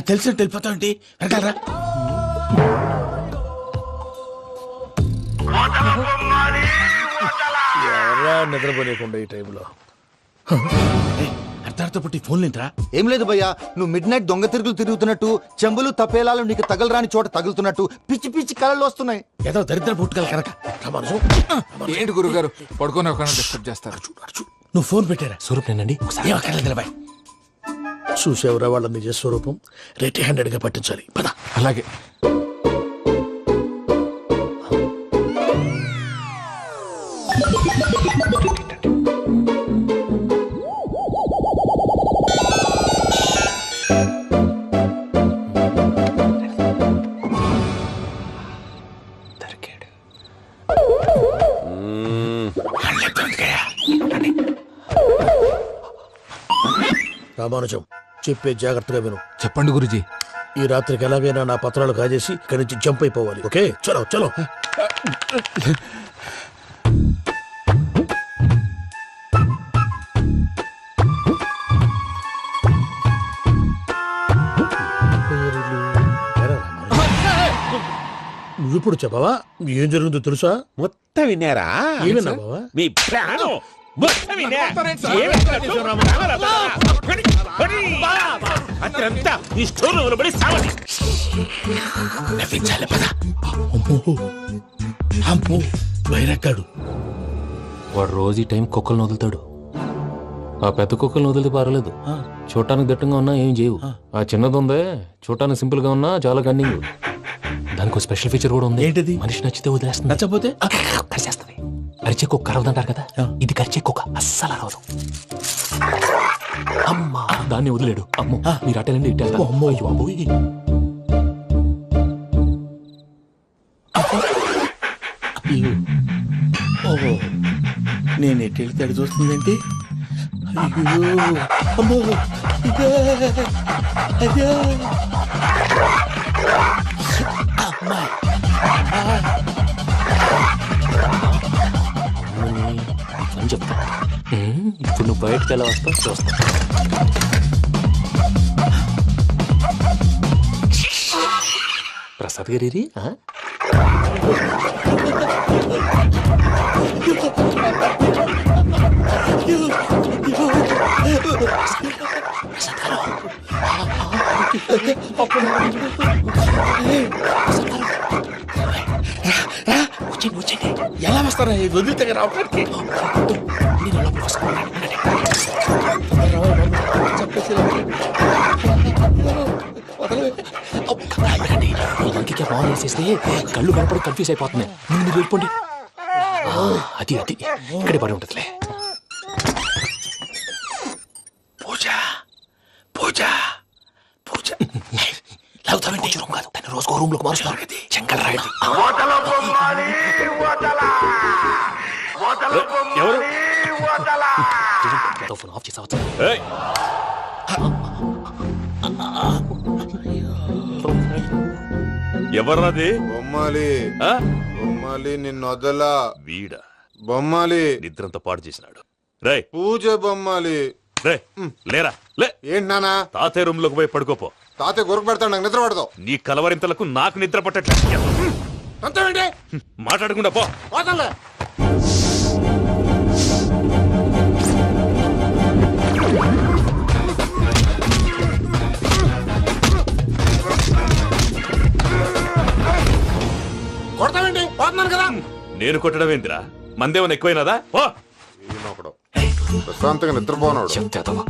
తెలిసినట్టు వెళ్ళిపోతావంటి వెనకాలరా. ఎవరా నిద్రపోలేకుండా ఈ టైంలో? అర్ధార్థ పుట్టి ఫోన్ లేంట్రా. ఏం లేదు భయ్యా, నువ్వు మిడ్ నైట్ దొంగ తిరుగులు తిరుగుతున్నట్టు, చెంబులు తపేలాలు నీకు తగలరాని చోట తగులుతున్నట్టు పిచ్చి పిచ్చి కళలు వస్తున్నాయి. ఏదో దరిద్ర పుట్టుకల కనుక. ఏంటి గురుగారు పడుకొని ఒక డిస్టర్బ్ చేస్తారు? నువ్వు ఫోన్ పెట్టారా? స్వరూప్ నేనండి. ఒకసారి నిలబాయ్. చూసేవరా వాళ్ళ నిజ స్వరూపం. రెట్టి హ్యాండెడ్ గా పట్టించాలి. పద. అలాగే. రామానుజం, చెప్పే జాగ్రత్తగా విను. చెప్పండి గురుజీ. ఈ రాత్రికి ఎలాగైనా నా పత్రాలు కాజేసి ఇక్కడి నుంచి జంప్ అయిపోవాలి. ఓకే, చలో చలో. నువ్విప్పుడు చెప్పవా ఏం జరుగుతుందో తెలుసా? మొత్తం విన్నారా? ఏమన్నా బావా? మీ ప్రాణం మొత్తం విన్నా. అతనంతా ఈ స్టోర్ రూమ్ లో పడి సావాలి. నవ్వించాలి. పద. అమ్మో అమ్మో, వైరక్కాడు. వాడు రోజు ఈ టైం కుక్కలను వదులుతాడు. ఆ పెద్ద కుక్కలను వదిలితే పర్వాలేదు, చూడటానికి దట్టంగా ఉన్నా ఏం చేయవు. ఆ చిన్నది ఉందే, చూడటానికి సింపుల్ గా ఉన్నా చాలా కన్నింగ్. దానికి స్పెషల్ ఫీచర్ కూడా ఉంది. ఏంటిది? మనిషి నచ్చితే వదిలేస్తుంది, నచ్చపోతే కరిచేస్తుంది. అరిచే కుక్క అరవదంటారు కదా, ఇది కరిచే కుక్క అస్సలు అరవదు. అమ్మా, దాన్ని వదిలేడు. అమ్మో, మీరు అటెండి ఇటు వెళ్తారు. అమ్మో, అయ్యో బాబోయ్. అయ్యో ఓహో నేను ఎటు వెళ్తే అటు చూస్తుందంటే అయ్యో అమ్మో ఇదే అయ్యో అమ్మా అని చెప్తా ఇప్పుడు నువ్వు బయటకు ఎలా వస్తావు చూస్తా. ప్రసాద్ గారి ఎలా వస్తారా వదిలితే రావడానికి ఇంకే బాగా వేసేస్తే కళ్ళు కనపడి కన్ఫ్యూజ్ అయిపోతున్నాయి. మీరు వెళ్ళిపోండి. అది అది ఇక్కడే పడి ఉంటుందిలే. పూజ పూజ పూజ లాగుతామంటే రూమ్ కాదు, దాన్ని రోజుకో రూమ్ లోకి మారుస్తారు కదా. చెంకల్ రాయడు. ఎవరు ఫోన్ ఆఫ్ చేసావచ్చు. ఎవర్రాది? బొమ్మాలి బొమ్మాలి నిన్ను వదలా. వీడ బొమ్మాలి నిద్రంతా పాడు చేసినాడు. రే పూజ బొమ్మాలి. రే లేరా లే. ఏంటి నానా? తాతయ్య రూమ్ లోకి పోయి పడుకోపో. తాతయ్య గురకు పెడతాడు, నాకు నిద్ర పడతావు. నీ కలవరింతలకు నాకు నిద్ర పట్టట్లేదు. అంతేంటి మాట్లాడకుండా పో. పోతాలే. కొడతావేంటి? పోతున్నాను కదా. నేను కొట్టడం ఏంటిరా? మందేమన్నా ఎక్కువైనదా? పో. ఈయనొకడు ప్రశాంతంగా నిద్రపోనాడు. చెప్తావా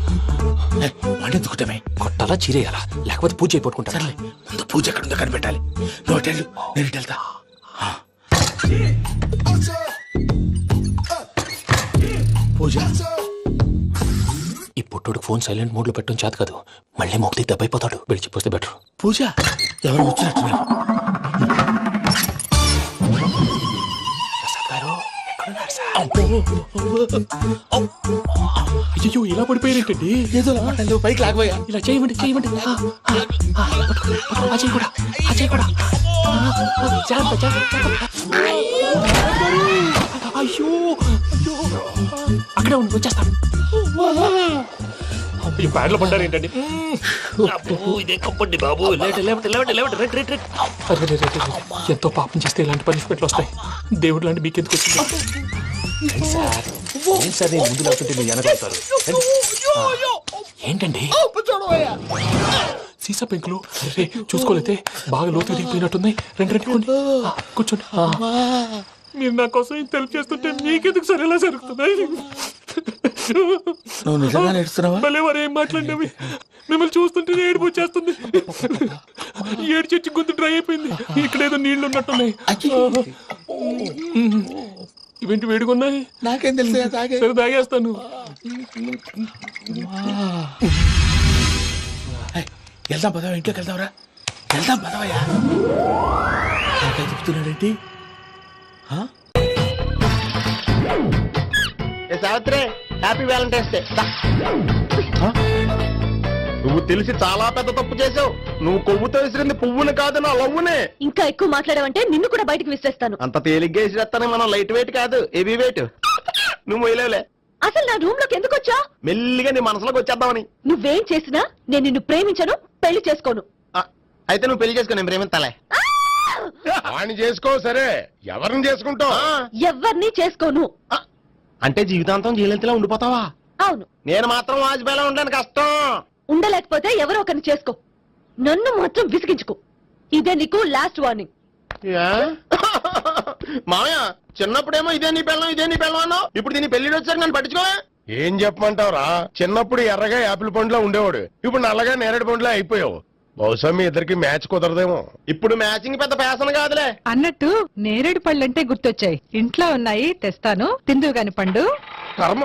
వండెందుకుంటామే కొట్టాలా చీరేయాలా లేకపోతే పూజ అయిపోట్టుకుంటా. సర్లే ముందు పూజ ఎక్కడుందో కనిపెట్టాలి. నువ్వు వెళ్ళు, నేను ఇటు వెళ్తా. పూజ ఈ పుట్టుడికి ఫోన్ సైలెంట్ మోడ్ లో పెట్టడం చేత కాదు. మళ్ళీ మొక్కి దెబ్బైపోతాడు. వెళ్ళి చెప్పొస్తే బెటర్. పూజ ఎవరు వచ్చినట్టున్నారు. అయ్యో ఇలా పడిపోయారేంటండి? ఏదో నువ్వు పైకి లాగబోయా. ఇలా చేయమండి చేయమండి. అజయ్ కూడా అజయ్ కూడా జాగ్రత్త జాగ్రత్త. అయ్యో అయ్యో అక్కడే ఉండి వచ్చేస్తాను. ఈ బ్యాగ్ లో పడ్డారు ఏంటండి? ఇదే కప్పండి బాబు. ఎంతో పాపం చేస్తే ఇలాంటి పనిష్మెంట్లు వస్తాయి. దేవుడు లాంటి మీకెందుకు వచ్చింది? సార్ నేను ముందు లేకుంటే మీరు వెనకాడతారు. ఏంటండి సీసా పెంకులు? రే చూసుకోలేతే బాగా లోతుగా దిగిపోయినట్టున్నాయి. రెండు రెండు కూర్చోండి. మీరు నా కోసం ఇంత హెల్ప్ చేస్తుంటే మీకెందుకు సరే ఎలా జరుగుతున్నాయి? నువ్వు నిజంగా నేర్చుతున్నావా? మళ్ళీ వారు ఏం మాట్లాడినవి మిమ్మల్ని చూస్తుంటే ఏడుపు వచ్చేస్తుంది. ఏడు చెట్టు గొంతు డ్రై అయిపోయింది. ఇక్కడ ఏదో నీళ్లు ఉన్నట్టున్నాయి. ఇవేంటి వేడుకున్నాయి? నాకేం తెలుసు. సరే తాగేస్తాను. వెళ్దాం పదవా, ఇంట్లోకి వెళ్దాంరా. వెళ్దాం పదవయ్యా. చెప్తున్నాడేంటి? Savitri happy valentine's day. నువ్వు తెలిసి చాలా పెద్ద తప్పు చేసావు. నువ్వు కొవ్వుతో విసిరింది పువ్వుని కాదు, నా లవ్వునే. ఇంకా ఎక్కువ మాట్లాడవంటే నిన్ను కూడా బయటకు విసిరేస్తాను. అంత తేలిగ్గా విసిరేస్తానే. మనం లైట్ వెయిట్ కాదు, హెవీ వెయిట్. నువ్వు వేయలేవులే. అసలు నా రూమ్ లోకి ఎందుకు వచ్చా? మెల్లిగా నీ మనసులోకి వచ్చేద్దామని. నువ్వేం చేసినా నేను నిన్ను ప్రేమించను, పెళ్లి చేసుకోను. అయితే నువ్వు పెళ్లి చేసుకో, నేను ప్రేమిస్తాలే. వాణ్ణి చేసుకో. సరే ఎవరిని చేసుకుంటావు? ఎవరిని చేసుకోను. అంటే జీవితాంతం జీలంతిలా ఉండిపోతావా? అవును. నేను మాత్రం వాజ్పేయిలా ఉండడానికి కష్టం. ఉండలేకపోతే ఎవరో ఒకరిని చేసుకో. నన్ను మాత్రం విసిగించుకో. ఇదే నీకు లాస్ట్ వార్నింగ్. మామయ్య చిన్నప్పుడేమో ఇదే నీ పెళ్ళం అన్నావు. ఇప్పుడు దీని పెళ్లి వచ్చాక నన్ను పట్టించుకో. ఏం చెప్పమంటావురా? చిన్నప్పుడు ఎర్రగా యాపిల్ పండులో ఉండేవాడు, ఇప్పుడు నల్లగా నేరేడు పండులో అయిపోయావు. బహుశా మీ ఇద్దరికి మ్యాచ్ కుదరదేమో. ఇప్పుడు మ్యాచింగ్ పెద్ద ఫ్యాషన్ కాదులే. అన్నట్టు నేరేడు పళ్ళంటే గుర్తొచ్చాయి. ఇంట్లో ఉన్నాయి, తెస్తాను. తిందువు గాని పండు. కర్మ.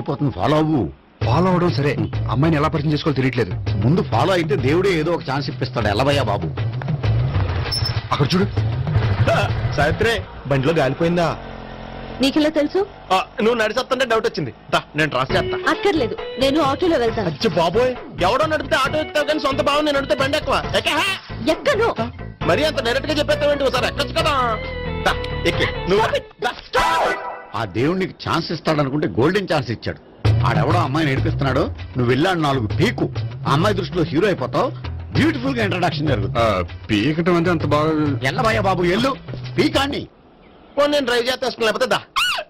వెళ్ళిపోతుంది, ఫాలో అవ్వు. ఫాలో అవడం సరే, అమ్మాయిని ఎలా పరిచయం చేసుకోవాలో తెలియట్లేదు. ముందు ఫాలో అయితే దేవుడే ఏదో ఒక ఛాన్స్ ఇప్పిస్తాడు. ఎల్లవయ్యా బాబు. అక్కడ చూడు. సావిత్రి బండిలో గాలిపోయిందా? నీకెలా తెలుసు? నువ్వు నడిచేస్తుంటే డౌట్ వచ్చింది. నేను ట్రాస్ చేస్తా. అక్కర్లేదు, నేను ఆటోలో వెళ్తాను. అచ్చి బాబోయ్, ఎవడో నడిపితే ఆటో ఎక్కుతావు కానీ సొంత భావం నేను నడిపితే బండి ఎక్కువ. ఎక్కను. మరి అంత డైరెక్ట్ గా చెప్పేస్తావేంటి? ఒకసారి ఎక్కొచ్చు కదా. ఎక్కే నువ్వు. ఆ దేవుడు నీకు ఛాన్స్ ఇస్తాడనుకుంటే గోల్డెన్ ఛాన్స్ ఇచ్చాడు. ఆడెవడో అమ్మాయిని ఏడిపిస్తున్నాడు, నువ్వు వెళ్ళాడు 4 పీకు. ఆ అమ్మాయి దృష్టిలో హీరో అయిపోతావు. బ్యూటిఫుల్ గా ఇంట్రడక్షన్ జరుగుతుంది. పీకటం అంటే అంత బాగా. ఎల్లవయ్యా బాబు, ఎల్లు పీకాన్ని. నేను డ్రైవ్ చేస్తాను, లేకపోతే దా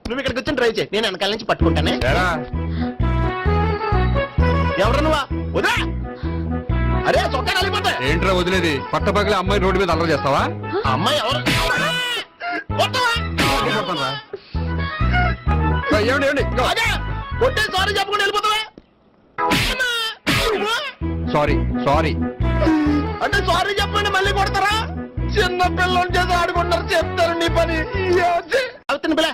నువ్వు ఇక్కడికి వచ్చి డ్రైవ్ చేయి, నేను వెనకాల నుంచి పట్టుకుంటానే. ఎవరు నువ్వా? వదా అరే చొక్కా కలిగిపోతా. ఏంట్రా వదిలేది? పట్టపగలే అమ్మాయి రోడ్డు మీద అల్లరి చేస్తావా? అమ్మాయి ఎవరు? కొట్టే సారీ చెప్పకుండా వెళ్ళిపోతావా? Sorry sorry. అంటే సారీ చెప్పండి మళ్ళీ కొడతారా? చిన్న పిల్లలు చేసి ఆడుకుంటారు, చెప్తారు నీ పని. పిల్ల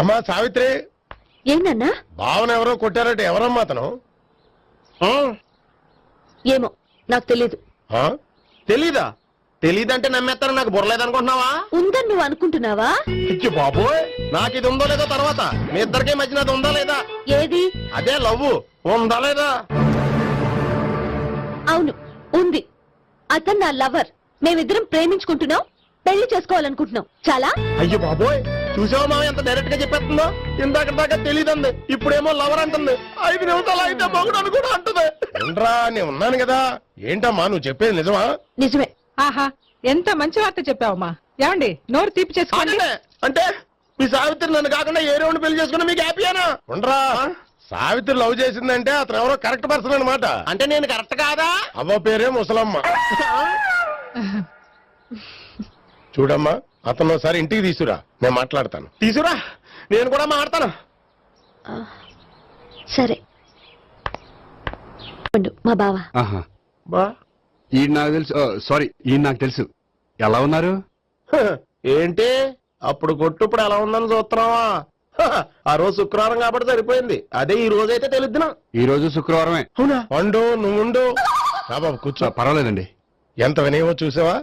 అమ్మా సావిత్రి, ఏంటన్నా? భావన ఎవరో కొట్టారట. ఎవరమ్మా అతను? ఏమో నాకు తెలీదు. తెలీదా? తెలీదంటే నమ్మేస్తాను. నాకు బుర్రలేదనుకుంటున్నావా? ఉందని నువ్వు అనుకుంటున్నావా? ఇచ్చి బాబోయ్, నాకు ఇది ఉందో లేదో తర్వాత. మీ ఇద్దరికే మధ్యన అది ఉందా లేదా? ఏది? అదే లవ్ ఉందా లేదా? అవును, ఉంది. అతను నా లవర్. మేమిద్దరం ప్రేమించుకుంటున్నాం, పెళ్లి చేసుకోవాలనుకుంటున్నాం. చాలా. అయ్యో బాబోయ్, చూసావా మామ ఎంత డైరెక్ట్ గా చెప్పేస్తుందో? ఇందాక దాకా తెలియదండి, ఇప్పుడేమో లవర్ అంటుంది. 5 నిమిషాలు అయితే మగుడు కూడా అంటుంది. ఏంట్రా, నేను ఉన్నాను కదా. ఏంటమ్మా నువ్వు చెప్పేది నిజమా? నిజమే. ఆహా, ఎంత మంచి వార్త చెప్పావమ్మా. ఏమండి, నోరు తీపి చేసుకోండి. అంటే మీ సావిత్రి నన్ను కాకుండా ఏ రౌండ్ పెళ్లి చేసుకున్నా మీకు హ్యాపీయేనా? ఉండరా, సావిత్రి లవ్ చేసిందంటే అతను ఎవరో కరెక్ట్ పర్సన్ అనమాట. అంటే నేను కరెక్ట్ కాదా? అవ్వ పేరే ముసలమ్మ. చూడమ్మా, అతను ఒకసారి ఇంటికి తీసుకురా, నేను మాట్లాడతాను. తీసుకురా, నేను కూడా మాట్లాడతాను. సరే. మా బావ. బా ఈయన నాకు తెలుసు. సారీ, ఈయన నాకు తెలుసు. ఎలా ఉన్నారు? ఏంటి అప్పుడు కొట్టు ఇప్పుడు ఎలా ఉందని చూస్తున్నావా? ఆ రోజు శుక్రవారం కాబట్టి సరిపోయింది. అదే ఈ రోజు అయితే తెలుద్దునా. ఈ రోజు శుక్రవారమే. అవునా? వండు, నువ్వు ఉండు. బాబు కూర్చో. పర్వాలేదండి. ఎంత వినయమో చూసావా?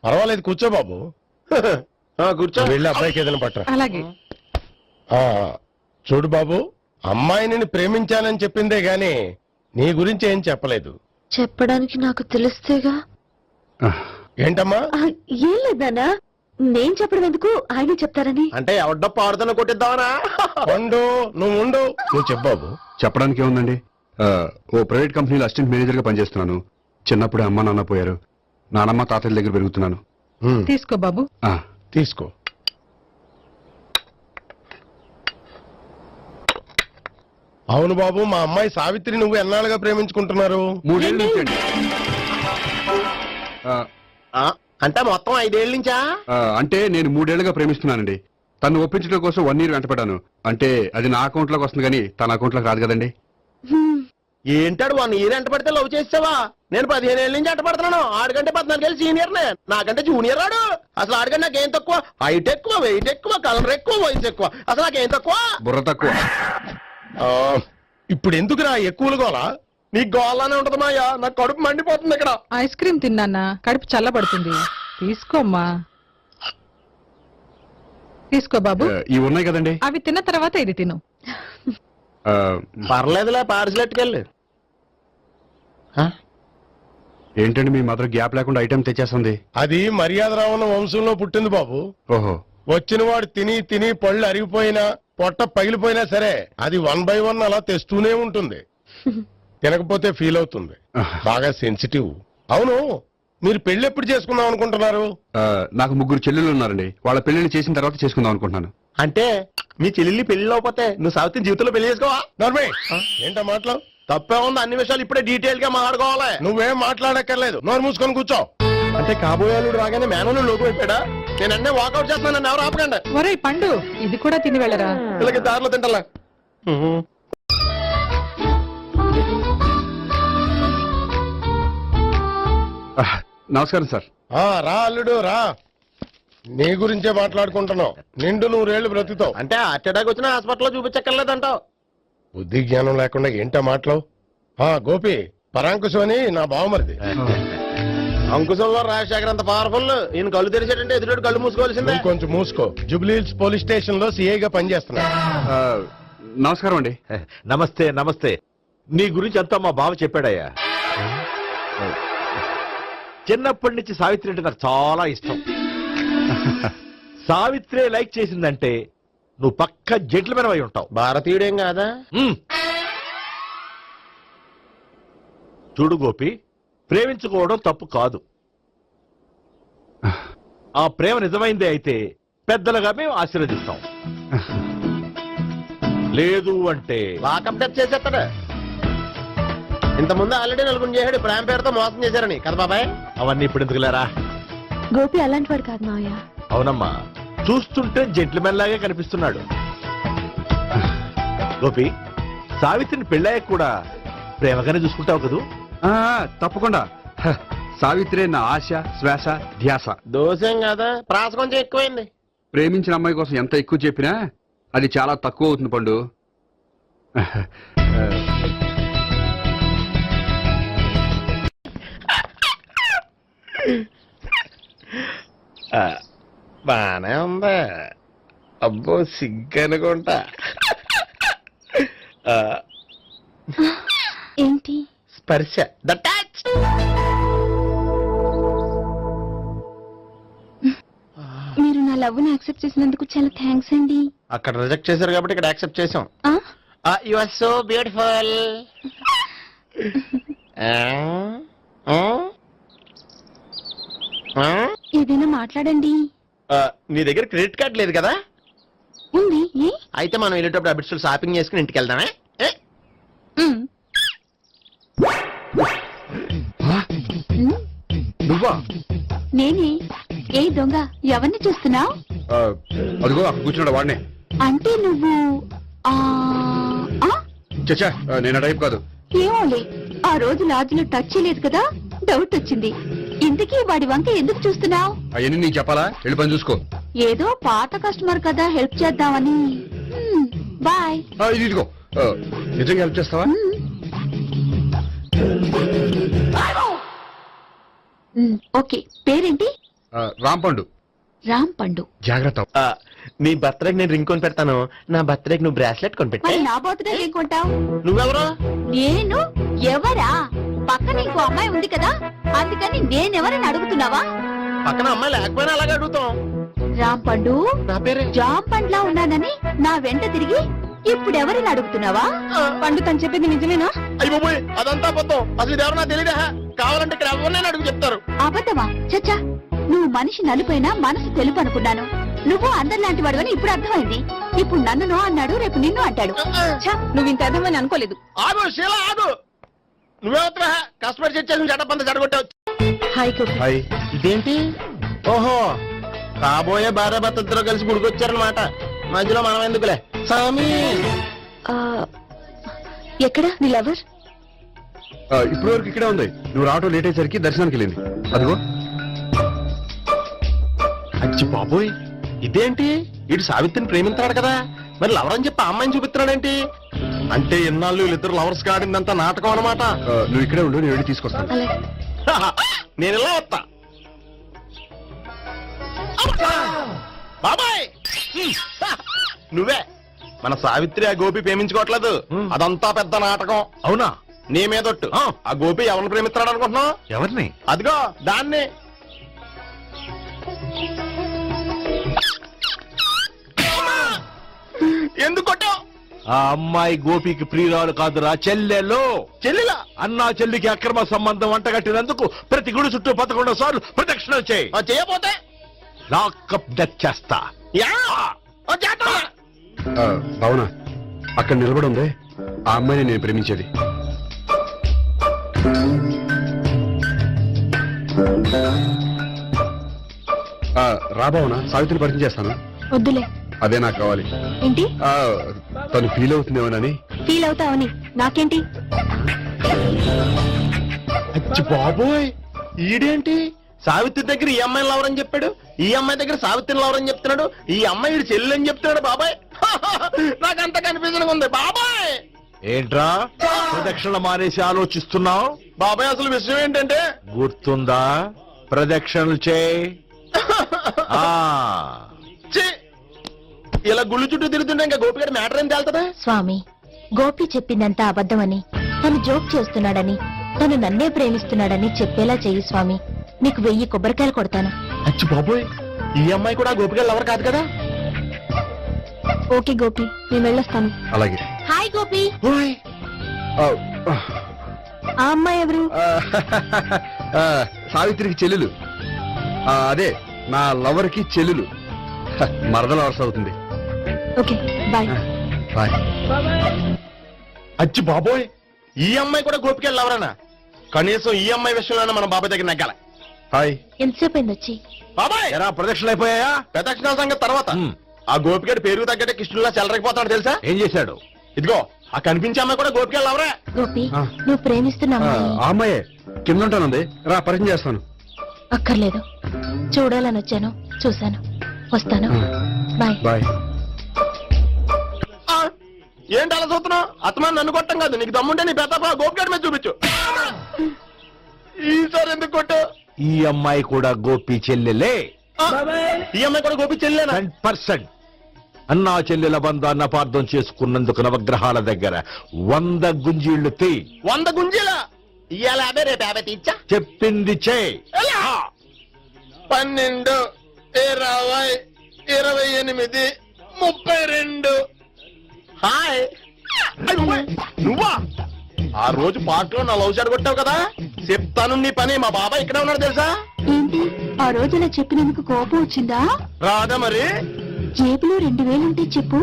పర్వాలేదు, కూర్చో బాబు. కూర్చో. వెళ్ళి అబ్బాయికి ఏదైనా పట్టరా. అలాగే. చూడు బాబు, అమ్మాయిని ప్రేమించానని చెప్పిందే గాని నీ గురించి ఏం చెప్పలేదు. చెప్పడానికి నాకు తెలిస్తేగా. ఏంటమ్మా? ఏం లేదన్నా, నేను చెప్పడం ఎందుకు, ఆయన చెప్తారని. అంటే ఎవడ్డో పాడుతున్న కొట్టిద్దామనా? వండు, నువ్వు ఉండు. నువ్వు చెప్పు బాబు. చెప్పడానికి ఏముందండి, ఓ ప్రైవేట్ కంపెనీలో అసిస్టెంట్ మేనేజర్ గా పనిచేస్తున్నాను. చిన్నప్పుడే అమ్మ నాన్న పోయారు. నానమ్మ తాతయ్య దగ్గర పెరుగుతున్నాను. తీసుకో బాబు. తీసుకో. అవును బాబు, మా అమ్మాయి సావిత్రి నువ్వు ఎన్నాళ్ళుగా ప్రేమించుకుంటున్నారు? 3 ఏళ్ళ నుంచి అండి. అంటే మొత్తం 5 ఏళ్ళ నుంచా? అంటే నేను 3 ఏళ్లుగా ప్రేమిస్తున్నానండి. తను ఒప్పించడం కోసం 1 year వెంటపడ్డాను. అంటే అది నా అకౌంట్ లోకి వస్తుంది కానీ తన అకౌంట్ లోకి రాదు కదండి. ఏంటాడు 1 year ఎంట పడితే లవ్ చేసావా? నేను 15 ఏళ్ళ నుంచి ఎంట పడుతున్నాను. ఆడికంటే 14 ఏళ్ళు సీనియర్ నే, నాకంటే జూనియర్ ఆడు. అసలు ఆడికంటే నాకేం తక్కువ? హైట్ ఎక్కువ, వెయిట్ ఎక్కువ, కలర్ ఎక్కువ, వయసు ఎక్కువ. అసలు నాకేం తక్కువ? బుర్ర తక్కువ. ఇప్పుడు ఎందుకురా ఎక్కువలు గోలా? నీకు గోలానే ఉంటది మాయా, నాకు కడుపు మండిపోతుంది ఇక్కడ. ఐస్ క్రీమ్ తిన్నానా, కడుపు చల్లబడుతుంది. తీసుకోమ్మా. తీసుకో బాబు. ఇవి ఉన్నాయి కదండి, అవి తిన్న తర్వాత ఇది తిను. పర్లేదులే, పార్సిల్ ఎట్టుకెళ్ళి. ఏంటండి మీ మదర్ గ్యాప్ లేకుండా ఐటెం తెచ్చేస్తుంది? అది మర్యాద రావణ వంశంలో పుట్టింది బాబు. ఓహో. వచ్చిన వాడు తిని తిని పళ్ళు అరిగిపోయినా, పొట్ట పగిలిపోయినా సరే అది 1 by 1 అలా తెస్తూనే ఉంటుంది. తినకపోతే ఫీల్ అవుతుంది. బాగా సెన్సిటివ్. అవును, మీరు పెళ్లి ఎప్పుడు చేసుకుందాం అనుకుంటున్నారు? నాకు 3 చెల్లెలు ఉన్నారండి. వాళ్ళ పెళ్లిని చేసిన తర్వాత చేసుకుందాం అనుకుంటున్నాను. అంటే మీ చెల్లెల్ని పెళ్లి లేకపోతే నువ్వు సావిత్రి జీవితంలో పెళ్లి చేసుకోవా? నర్మే, ఏంటో మాటలు? తప్పే ఉంది. అన్ని విషయాలు ఇప్పుడే డీటెయిల్ గా మాట్లాడుకోవాలి. నువ్వేం మాట్లాడక్కర్లేదు, నోరు మూసుకొని కూర్చో. అంటే కాబోయేవాళ్ళు రాగానే మేనలు లోకి అయిపోయాడా? నేను అన్నీ వాకౌట్ చేస్తున్నాను, నన్ను ఎవరు ఆపకండి. ఒరే పండు, ఇది కూడా తిని వెళ్ళరా. ఇలాగే దారిలో తింటలా. నమస్కారం సార్. రా అల్లుడు రా. నీ గురించే మాట్లాడుకుంటున్నావు. నిండు 100 ఏళ్ళు బ్రతుకుతావు. అంటే హార్ట్ అటాక్ వచ్చిన హాస్పిటల్లో చూపించక్కర్లేదంటావు. బుద్ధి జ్ఞానం లేకుండా ఏంటో మాటలు. గోపి పరాంకుశం అని నా బావమరిది. అంకుశంలో రాజశేఖర్ అంత పవర్ఫుల్. ఈయన కళ్ళు తెరిచాడంటే ఎదురు కళ్ళు మూసుకోవాల్సిందే. నువ్వు కొంచెం మూసుకో. జూబ్లీహిల్స్ పోలీస్ స్టేషన్ లో సిఐగా పనిచేస్తున్నా. నమస్కారం అండి. నమస్తే నమస్తే. నీ గురించి అంతా మా బావ చెప్పాడయ్యా. చిన్నప్పటి నుంచి సావిత్రి అంటే నాకు చాలా ఇష్టం. సావిత్రి లైక్ చేసిందంటే నువ్వు పక్క జెంట్లమెన్ అయి ఉంటావు. భారతీయుడేం కాదా? చూడు గోపి, ప్రేమించుకోవడం తప్పు కాదు. ఆ ప్రేమ నిజమైందే అయితే పెద్దలుగా మేము ఆశీర్వదిస్తాం. లేదు అంటే లాకప్ డెత్ చేసేస్తాడా? ఇంతకుముందు ఆల్రెడీ నలుగురు చేశాడు ప్రేమ పేరుతో మోసం చేశారని కదా బాబాయ్. అవన్నీ ఇప్పుడు ఎందుకులేరా. గోపి అలాంటి వాడు కాదు మావయ్య. అవునమ్మా, చూస్తుంటే జెంట్లమెన్ లాగే కనిపిస్తున్నాడు. గోపి, సావిత్రిని పెళ్ళాక కూడా ప్రేమగానే చూసుకుంటావు కదూ? తప్పకుండా. సావిత్రి నా ఆశ, శ్వాస, ధ్యాస. దోషం కదా, ప్రాస కొంచెం ఎక్కువైంది. ప్రేమించిన అమ్మాయి కోసం ఎంత ఎక్కువ చెప్పినా అది చాలా తక్కువ అవుతుంది పండు. బానే ఉందా? అబ్బో సిగ్గనుకుంటా. ఏంటి? స్పర్శ, ద టచ్. మీరు నా లవ్ ని యాక్సెప్ట్ చేసినందుకు చాలా థ్యాంక్స్ అండి. అక్కడ రిజెక్ట్ చేశారు కాబట్టి ఇక్కడ యాక్సెప్ట్ చేసాం. ఆ? You are so beautiful. ఏదైనా మాట్లాడండి. నీ దగ్గర క్రెడిట్ కార్డ్ లేదు కదా? ఉంది. ఏ? అయితే మనం వెళ్ళేటప్పుడు అబిట్స్ షాపింగ్ చేసుకుని ఇంటికి వెళ్దామే. ఉమ్. నువ్వా? నేనే. ఏ దొంగ, ఎవరిని చూస్తున్నావు? అదిగో అక్కడ కూర్చున్నాడు వాడినే. అంటే నువ్వు ఆ ఆ? చచ్చా, నేను ఆ టైప్ కాదు. ఏమోలే, ఆ రోజు లాడ్జిలో టచ్ చేయలేదు కదా, డౌట్ వచ్చింది. ఇంతకీ వాడి వంక ఎందుకు చూస్తున్నావు? అవన్నీ నీకు చెప్పాలా? వెళ్ళి పని చూసుకో. ఏదో పాత కస్టమర్ కదా, హెల్ప్ చేద్దామని. బాయ్. ఇదిగో, నిజంగా హెల్ప్ చేస్తావా? ఓకే. పేరేంటి? రాంపండు. రామ్ పండు. జాగ్రత్త. నీ బర్త్డేకి నేను రింగ్ కొని పెడతాను. నా బర్త్డేకి నువ్వు బ్రాస్లెట్ కొని పెట్టా. మరి నా బర్త్డే ఏం కొంటావు? నువ్వెవరు? నేను ఎవరా? పక్కన ఇంకో అమ్మాయి ఉంది కదా, అందుకని నేనెవరని అడుగుతున్నావా? పక్కన అమ్మాయి లేకపోయినా అలాగే అడుగుతాం. రామ్ పండు, నా పేరే జామ్ పండ్లా ఉన్నానని నా వెంట తిరిగి ఇప్పుడెవరిని అడుగుతున్నావా? పండు తను చెప్పింది నిజమేనా? అయ్యి బాబోయ్, అదంతా అబద్ధం. అసలు ఇది ఎవరు నాకు తెలియదా? కావాలంటే ఇక్కడ ఎవరినైనా అడుగు చెప్తారు. అబద్ధమా? చచ్చా, నువ్వు మనిషి నలుపైనా మనసు తెలుపు అనుకున్నాను. నువ్వు అందరిలాంటి వాడు అని ఇప్పుడు అర్థమైంది. ఇప్పుడు నన్ను నో అన్నాడు, రేపు నిన్ను అంటాడు. నువ్వు ఇంత అర్థమని అనుకోలేదు. ఆగు శీల, ఆగు. నువ్వేవత్రా కస్టమర్ చేసి జడపంత జడగొట్టావు. హాయ్ గోపి. హాయ్. ఇదేంటి? ఓహో, కాబోయే భార్య భర్త ఇద్దరు కలిసి గుడికొచ్చారనమాట. మధ్యలో మనం ఎందుకులే సామి. ఎక్కడ నీ లవర్? ఇప్పుడు వరకు ఇక్కడే ఉంది. నువ్వు రావటం లేట్ అయ్యేసరికి దర్శనానికి వెళ్ళింది. అదిగో. అచ్చి బాబోయ్, ఇదేంటి? ఇటు సావిత్రిని ప్రేమించాడు కదా, మరి లవర్ అని చెప్పి ఆ అమ్మాయిని చూపిస్తున్నాడేంటి? అంటే ఎన్నాళ్ళు వీళ్ళిద్దరు లవర్స్ కాడిందంతా నాటకం అనమాట. నువ్వు ఇక్కడే ఉండు, నేను వెళ్ళి తీసుకొస్తాను. నేను ఇలా వస్తా. బాబాయ్, నువ్వే మన సావిత్రి ఆ గోపి ప్రేమించుకోవట్లేదు. అదంతా పెద్ద నాటకం. అవునా? నీ మీదొట్టు. ఆ గోపి ఎవరిని ప్రేమిస్తున్నాడు అనుకుంటున్నావు? ఎవరిని? అదిగో దాన్ని. ఎందుకు కొట్టావు? ఆ అమ్మాయి గోపికి ప్రియురాలు కాదురా, చెల్లెలో. చెల్లిలా? అన్నా చెల్లికి అక్రమ సంబంధం అంటగట్టినందుకు ప్రతి గుడి చుట్టూ 11 సార్లు ప్రదక్షిణలు చేయి. చేయపోతే లాకప్ డెత్ చేస్తా. భావన, అక్కడ నిలబడి ఉంది ఆ అమ్మాయిని నేను ప్రేమించేది. రా భావన, సావిత్రిని పరిచయం చేస్తాను. వద్దులే. అదే నాకు కావాలి. ఏంటి? తను ఫీల్ అవుతుందేమోనని. ఫీల్ అవుతావని నాకేంటి? అచ్చి బాబోయ్, ఈడేంటి సావిత్రి దగ్గర ఈ అమ్మాయిని లవరని చెప్పాడు, ఈ అమ్మాయి దగ్గర సావిత్రిని లవరని చెప్తున్నాడు, ఈ అమ్మాయి చెల్లి అని చెప్తున్నాడు. బాబాయ్, నాకంత కన్ఫ్యూజన్ ఉంది బాబాయ్. ఏంట్రా ప్రదక్షిణ మానేసి ఆలోచిస్తున్నావు? బాబాయ్ అసలు విషయం ఏంటంటే గుర్తుందా? ప్రదక్షిణలు చేయి. ఆ, ఛీ! ఇలా గుళ్ళు చుట్టూ తిరుగుతుంటే ఇంకా గోపిగారి మ్యాటర్ ఏం తేలుతుందా? స్వామి, గోపి చెప్పిందంతా అబద్ధమని, తను జోక్ చేస్తున్నాడని, తను నన్నే ప్రేమిస్తున్నాడని చెప్పేలా చెయ్యి స్వామి. నీకు 1000 కొబ్బరికాయలు కొడతాను. అచ్చి బాబోయ్, ఈ అమ్మాయి కూడా గోపిగారు ఎవరు కాదు కదా? ఓకే గోపి, నేను వెళ్ళొస్తాను. అలాగే. హాయ్ గోపి. ఓయ్, ఆ, ఆ అమ్మాయి ఎవరు? ఆ, సావిత్రికి చెల్లెలు. అదే నా లవర్ కి చెల్లెలు. మరదల వరుస అవుతుంది. Okay bye. బాయ్. అచ్చి బాబోయ్, ఈ అమ్మాయి కూడా గోపిగారు ఎవరన్నా? కనీసం ఈ అమ్మాయి విషయంలోనే మన బాబాయ్ దగ్గర నెగ్గాల. హాయ్. ఎంతసేపు అయింది వచ్చి? బాబాయ్, ఎరా ప్రదక్షిణలు అయిపోయాయా? ప్రదక్షిణాల సంగతి తర్వాత. ఆ గోపిగాడి పేరు తగ్గట్టే కృష్ణులా చెలరైపోతాడు తెలుసా? ఏం చేశాడు? ఇదిగో ఆ కనిపించే అమ్మాయి కూడా గోపిగారు ఎవరా? గోపి, నువ్వు ప్రేమిస్తున్న అమ్మాయి ఆ అమ్మాయే కింద ఉంటానుంది. రా పరిచయం చేస్తాను. అక్కర్లేదు, చూడాలని వచ్చాను, చూశాను, వస్తాను. బాయ్. బాయ్. ఆ, ఏంటి అలా చూస్తున్నావు? అత్తమాని నన్ను కొట్టం కాదు, నీకు దమ్ముంటే నీ పెద్ద గోపిగాడి మీద చూపించు. ఈసారి ఎందుకు కొట్టావు? ఈ అమ్మాయి కూడా గోపి చెల్లెలే. ఆ, ఈ అమ్మాయి కూడా గోపి చెల్లేనా? 100%. అన్నా చెల్లెల బంధాన్ని అపార్థం చేసుకున్నందుకు నవగ్రహాల దగ్గర 100 గుంజీళ్లు తీ. 100 గుంజీలా? ఇవాళ 50, రేపు 50 తీచ్చా. చెప్పింది చే. 12, 20, 28, 32. హాయ్. నువ్వా? ఆ రోజు పార్క్ లో నా లవ్ షాట్ కొట్టావు కదా, చెప్తాను నీ పని. మా బాబాయ్ ఇక్కడే ఉన్నాడు తెలుసా? ఏంటి ఆ రోజు అలా చెప్పినందుకు కోపం వచ్చిందా? రాదా మరి? జేబులో 2000 ఉంటే చెప్పు,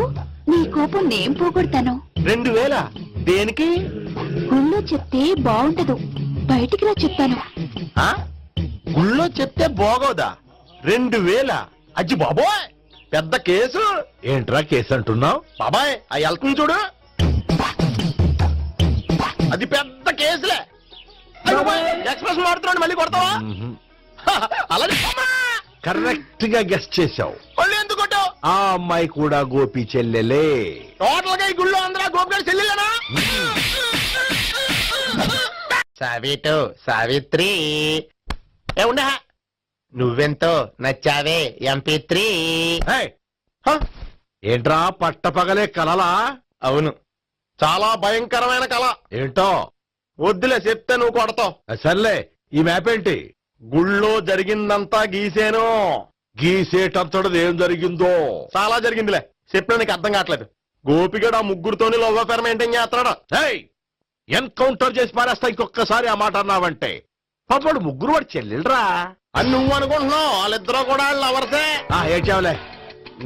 నీ కోపం నేను పోగొడతాను. 2000? దేనికి? గుళ్ళో చెప్తే బాగుంటదు, బయటికి రా చెప్తాను. ఆ? గుళ్ళో చెప్తే బాగోదా? 2000? అజ్జి బాబోయ్, పెద్ద కేసు. ఏంట్రా కేసు అంటున్నావు? బాబాయ్ ఆ ఎల్కం చూడు, అది పెద్ద కేసులే. ఎక్స్ప్రెస్ మాడుతున్నాడు, మళ్ళీ కొడతావా? అలాగే కరెక్ట్ గా గెస్ట్ చేశావు. మళ్ళీ ఎందుకు కొట్టావు? ఆ అమ్మాయి కూడా గోపి చెల్లెలే. టోటల్ గా ఈ గుళ్ళో అందరూ గోపిగారు చెల్లెలేనా? సావిటు, సావిత్రి ఉండ, నువ్వెంతో నచ్చావే MP3. ఏయ్, ఏంట్రా పట్టపగలే కలలా? అవును, చాలా భయంకరమైన కళ. ఏంటో? వద్దులే, చెప్తే నువ్వు కొడతావు. సర్లే, ఈ మ్యాప్ ఏంటి? గుళ్ళో జరిగిందంతా గీసేను. గీసేటంతటది ఏం జరిగిందో? చాలా జరిగిందిలే, చెప్పినా నీకు అర్థం కావట్లేదు. గోపిగడు ఆ ముగ్గురుతోని లవ్ అఫేర్ మెయింటైన్ చేస్తాడా? ఏయ్, ఎన్కౌంటర్ చేసి పారేస్తా ఇంకొకసారి ఆ మాట అన్నావంటే. పాపడు ముగ్గురు వాడు చెల్లెలరా అని నువ్వు అనుకుంటున్నావు, వాళ్ళిద్దరూ కూడా లవర్సే. ఏడ్చావులే.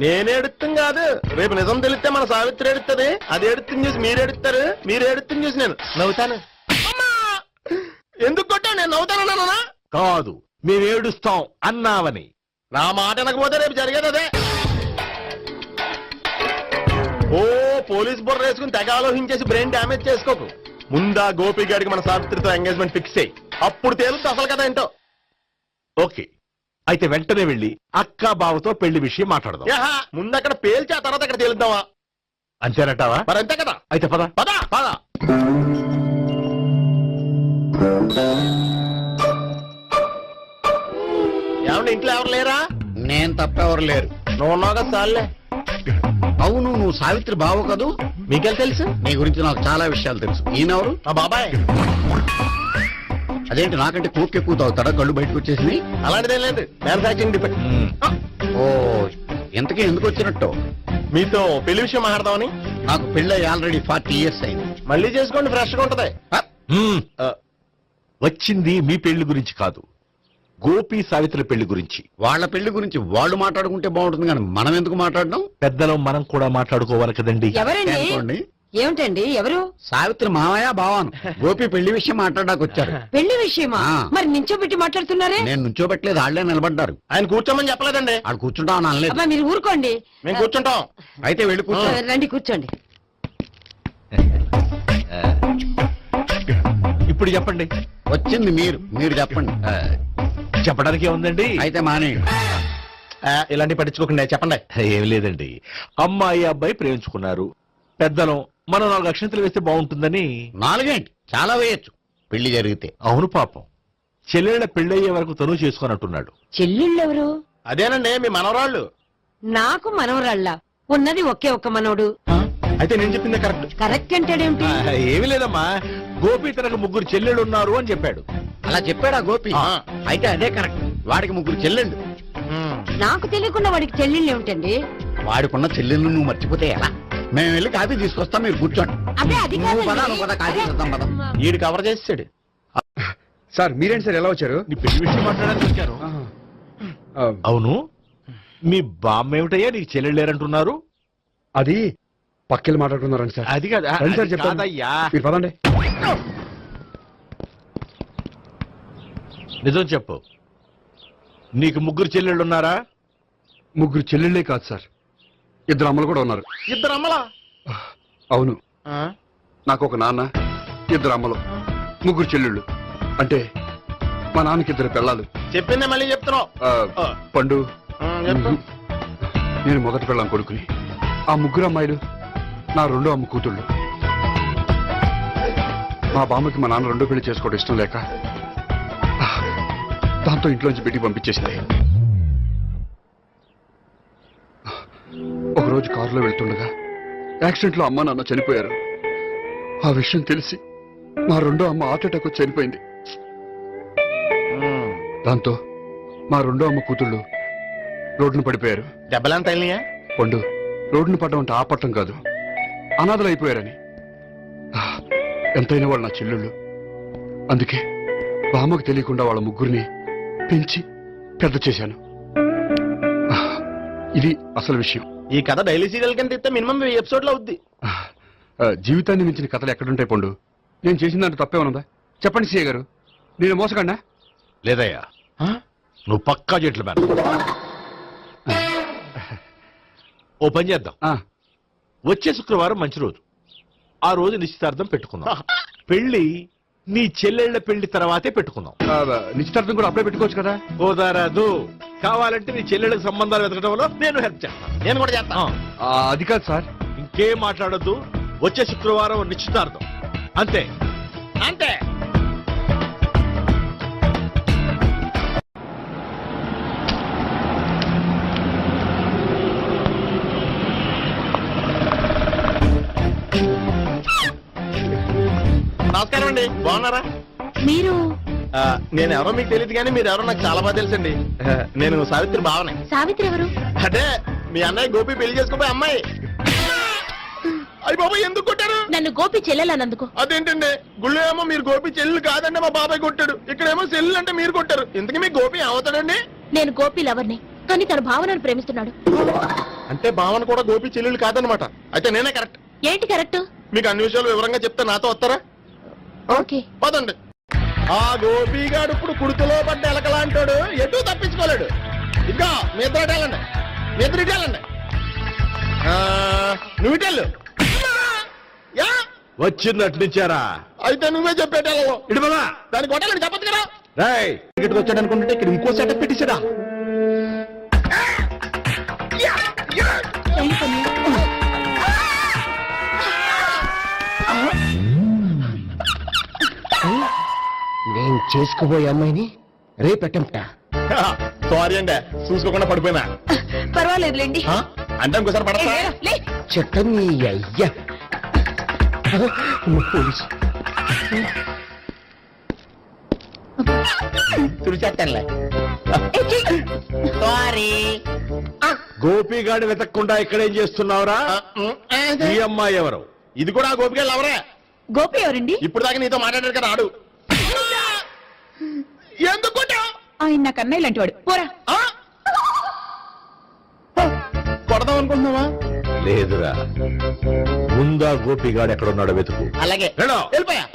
నేనేడుతుంది కాదు, రేపు నిజం తెలిస్తే మన సావిత్రి ఎడుతుంది. అది ఎడుతుంది చూసి మీరు ఎడుతారు, మీరు ఎడుతుంది చూసి నేను నవ్వుతాను. అమ్మా! ఎందుకు కొట్టావు? నేను నవ్వుతానన్నా? కాదు, మేమేడుస్తాం అన్నావని. నా మాట అనకపోతే రేపు జరిగేది అదే. ఓ పోలీస్ బుర్ర వేసుకుని తెగ ఆలోచించేసి బ్రెయిన్ డ్యామేజ్ చేసుకోకు. ముందా గోపి గారికి మన సావిత్రితో ఎంగేజ్మెంట్ ఫిక్స్ అయ్యి, అప్పుడు తేలుతుంది అసలు కదా ఏంటో. ఓకే, అయితే వెంటనే వెళ్ళి అక్క బావతో పెళ్లి విషయం మాట్లాడదాం. ముందు అక్కడ పేల్చి ఆ తర్వాత అక్కడ తేలుద్దామా? అంతేనటావా? మరి అంతే కదా. అయితే పద పద పద. ఏమండి, ఇంట్లో ఎవరు లేరా? నేను తప్పెవరు లేరు. నువ్వు ఉన్నావు కదా, చాలే. అవును, నువ్వు సావిత్రి బావు కదూ? మీకెళ్ళి తెలుసు? నీ గురించి నాకు చాలా విషయాలు తెలుసు. ఈయనెవరు? మా బాబాయ్. అదేంటి, నాకంటే కోక్ ఎక్కువ తాగుతాడా? కళ్ళు బయటకు వచ్చేసి. అలాంటిదేం లేదు, మ్యానుఫాక్చరింగ్ డిఫెక్ట్. ఓ, ఇంతకీ ఎందుకు వచ్చినట్టు? మీతో పెళ్లి విషయం మాట్లాడదామని. నాకు పెళ్ళి ఆల్రెడీ 40 years అయింది. మళ్ళీ చేసుకోండి, ఫ్రెష్ గా ఉంటది. వచ్చింది మీ పెళ్లి గురించి కాదు, గోపి సావిత్రి పెళ్లి గురించి. వాళ్ళ పెళ్లి గురించి వాళ్ళు మాట్లాడుకుంటే బాగుంటుంది, కానీ మనం ఎందుకు మాట్లాడడం? పెద్దలో మనం కూడా మాట్లాడుకోవాలి కదండి. అనుకోండి. ఏమిటండి, ఎవరు? సావిత్రి మామయ్య బావాను గోపి పెళ్లి విషయం మాట్లాడడానికి వచ్చారు. పెళ్లి విషయమా? మరి నించోబెట్టి మాట్లాడుతున్నారే? నేను నుంచోబెట్టలేదు, వాళ్ళే నిలబడ్డారు. ఆయన కూర్చోమని చెప్పలేదండి. వాళ్ళు కూర్చుంటామని అనలేదు. అబ్బా, మీరు ఊరుకోండి. మేము కూర్చుంటాం. అయితే వెళ్ళి కూర్చో. రండి కూర్చోండి. ఇప్పుడు చెప్పండి. వచ్చింది మీరు చెప్పండి. చెప్పడానికి ఏముందండి? అయితే మానేయండి. ఇలాంటి పట్టించుకోకుండా చెప్పండి. ఏం లేదండి, అమ్మాయి అబ్బాయి ప్రేమించుకున్నారు. పెద్దలం మనం 4 అక్షంతలు వేస్తే బాగుంటుందని. 4 ఏంటి, చాలా వేయొచ్చు పెళ్లి జరిగితే. అవును పాపం, చెల్లెళ్ళ పెళ్ళయ్యే వరకు తను చేసుకున్నట్టున్నాడు. చెల్లెళ్ళెవరు? అదేనండి మీ మనవరాళ్ళు. నాకు మనవరాళ్ళ ఉన్నది ఒకే ఒక్క మనవడు. అయితే నేను చెప్పిందే కరెక్ట్. కరెక్ట్ అంటాడేమిటి? ఏమీ లేదమ్మా, గోపి తనకు 3 చెల్లెళ్ళు ఉన్నారు అని చెప్పాడు. అలా చెప్పాడా గోపి? అయితే అదే కరెక్ట్. వాడికి 3 చెల్లెళ్ళు. నాకు తెలియకుండా వాడికి చెల్లెళ్ళు ఏమిటండి? వాడికున్న చెల్లెళ్ళు నువ్వు మర్చిపోతే ఎలా? మేము వెళ్ళి కాఫీ తీసుకొస్తాం, మీరు కూర్చోండి. అదే అది నువ్వు పద, నువ్వు పద, కాఫీ చేద్దాం పద. ఈడు కవర్ చేసాడు. సార్ మీరేంటి సార్ ఎలా వచ్చారు? నీ పెళ్లి విషయం మాట్లాడడానికి వచ్చాను. అవును, మీ బామ్మ ఏమిటయ్యా నీకు చెల్లెళ్ళు లేరంటున్నారు? అది పక్కెళ్ళి మాట్లాడుకున్నారండి సార్. అది కదా, రండి సార్ అది చెప్తాను. కాదయ్యా. మీరు పదండి. నిజం చెప్పు, నీకు 3 చెల్లెళ్ళు ఉన్నారా? 3 చెల్లెళ్ళే కాదు సార్, 2 అమ్మలు కూడా ఉన్నారు. 2 అమ్మలా? అవును, నాకు ఒక నాన్న, 2 అమ్మలు, 3 చెల్లెళ్ళు. అంటే మా నాన్నకి 2 పిల్లలు. చెప్పిందే మళ్ళీ చెప్తున్నావు. పండు, చెప్పు. నేను మొదటి పిల్లం కొడుకుని. ఆ 3 అమ్మాయిలు నా 2వ అమ్మ కూతుళ్ళు. మా బామ్మకి మా నాన్న 2వ పెళ్లి చేసుకోవడం ఇష్టం లేక దాంతో ఇంట్లోంచి పెట్టి పంపించేసింది. ఒకరోజు కారులో వెళ్తుండగా యాక్సిడెంట్లో అమ్మ నాన్న చనిపోయారు. ఆ విషయం తెలిసి మా 2వ అమ్మ హార్ట్ అటాక్ వచ్చి చనిపోయింది. దాంతో మా 2వ అమ్మ కూతుళ్ళు రోడ్డును పడిపోయారు. దెబ్బలంతా వెళ్ళినాయా? పండు, రోడ్డును పడ్డం అంటే ఆపట్టం కాదు, అనాథలు అయిపోయారని. ఎంతైనా వాళ్ళు నా చెల్లెళ్ళు. అందుకే బామ్మకు తెలియకుండా వాళ్ళ 3 పెంచి పెద్ద చేశాను. ఇది అసలు విషయం. ఈ కథ డైలీ సీరియల్ కింద ఇస్తే మినిమం ఎపిసోడ్ లో అవుద్ది. జీవితాన్ని మించిన కథలు ఎక్కడుంటాయి పండు? నేను చేసిన దాంట్లో తప్పే ఉన్నదా? చెప్పండి సీఏ గారు, నేను మోసగండా? లేదయ్యా, నువ్వు పక్కా చెట్లు మేన. ఓ పని చేద్దాం, వచ్చే శుక్రవారం మంచి రోజు, ఆ రోజు నిశ్చితార్థం పెట్టుకుందాం. పెళ్లి నీ చెల్లెళ్ల పెళ్లి తర్వాతే పెట్టుకుందాం. నిశ్చితార్థం కూడా అప్పుడే పెట్టుకోవచ్చు కదా? కుదరదు, కావాలంటే నీ చెల్లెళ్ళకి సంబంధాలు వెతకడంలో నేను హెల్ప్ చేస్తాను. నేను కూడా చేస్తాను. అది కాదు సార్. ఇంకేం మాట్లాడొద్దు, వచ్చే శుక్రవారం నిశ్చితార్థం, అంతే అంతే. నమస్కారం అండి, బాగున్నారా? మీరు నేను ఎవరో మీకు తెలియదు కానీ మీరు ఎవరో నాకు చాలా బాగా తెలుసండి. నేను సావిత్రి బావనే. సావిత్రి ఎవరు? అదే మీ అన్నయ్య గోపి పెళ్లి చేసుకోపోయి అమ్మాయి. అయ్యి బాబాయ్, ఎందుకు కొట్టారు? నన్ను గోపి చెల్లెలన్నందుకు. అదేంటండి, గుళ్ళు ఏమో మీరు గోపి చెల్లెలు కాదండి మా బాబాయ్ కొట్టాడు, ఇక్కడేమో చెల్లెలు అంటే మీరు కొట్టారు. ఇంతకీ మీ గోపి అవుతాడండి? నేను గోపి లవర్ని, కానీ తన భావనను ప్రేమిస్తున్నాడు. అంటే భావన కూడా గోపి చెల్లెలు కాదనమాట. అయితే నేనే కరెక్ట్. ఏంటి కరెక్ట్? మీకు అన్ని విషయాలు వివరంగా చెప్తే నాతో వస్తారా? ఓకే పదండి. ఆ గోపిగాడు ఇప్పుడు కుడుకులో పడ్డ ఎలకలాంటాడు, ఎటు తప్పించుకోలేడు. ఇంకా మీ ఇద్దరు వెళ్ళండి, మీ ఇద్దరు వెళ్ళండి. నువ్వు ఇటెళ్ళు. వచ్చిందటు నుంచారా? అయితే నువ్వే చెప్పేటెళ్ళవు. ఇటువలా దానికి కొట్టాలని చెప్పదు కదా. రాయ్, ఇక్కడికి వచ్చాడు అనుకుంటే ఇక్కడ ఇంకో సెటప్ పెట్టించడా? నేను చేసుకోబోయే అమ్మాయిని రేపెట్టంట. సారీ అండి, చూసుకోకుండా పడిపోయినా. పర్వాలేదులేండి. అంటే ఇంకోసారి పడతా. చెట్ట నీ అయ్యా. పోలీసు తుడిచేస్తానులే. సారీ. గోపిగాడు వెతకకుండా ఇక్కడేం చేస్తున్నావురా? ఈ అమ్మాయి ఎవరు? ఇది కూడా ఆ గోపిగాళ్ళు ఎవరే? గోపి ఎవరండి? ఇప్పుడు దాకా నీతో మాట్లాడారు కదా, ఆడు. ఎందుకు కొట్టావు? ఆయన నాకు అన్నయ్య లాంటి వాడు. పోరా. కొడదాం అనుకుంటున్నావా? లేదురా, ముందా గోపిగాడు ఎక్కడున్నాడో వెతుకు. అలాగే వెళ్ళిపోయా.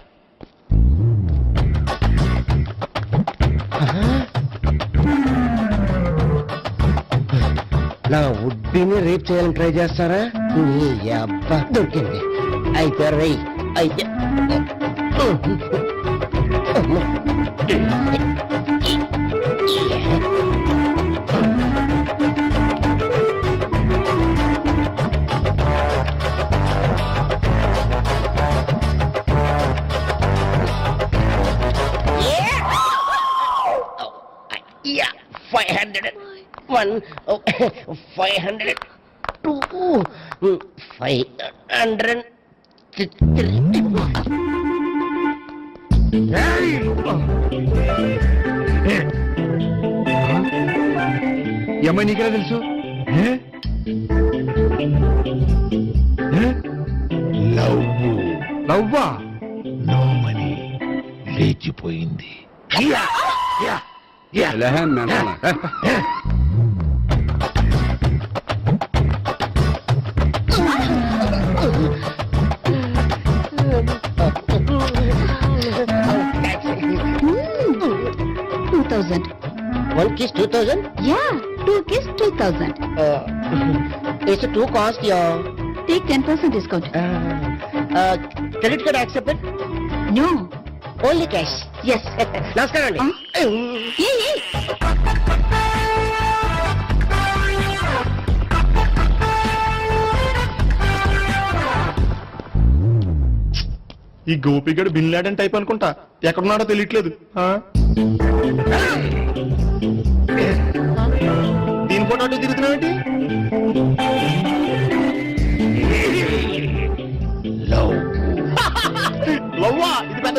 నా ఉడ్డిని రేప్ చేయాలని ట్రై చేస్తారా? నీ అబ్బా దొరికింది. అయితే రై అయితే 500 1 500 2 500 ఈ అమ్మాయి నీకెలా తెలుసు లవ్వా లేచిపోయింది. One kiss 2000? Yeah, 2 kiss 2000. It's a 2 cost, yeah. Take 10% discount. Credit card accepted? No. Only cash. Yes. నమస్కారం అండి. Hey. ఈ గోపిగడు బిన్ లాడెన్ టైప్ అనుకుంటా ఎక్కడున్నాడో తెలియట్లేదు ఆ? దీని ఫోటో అటు తిరుగుతున్నావేంటి లవ్వా ఇది పెద్ద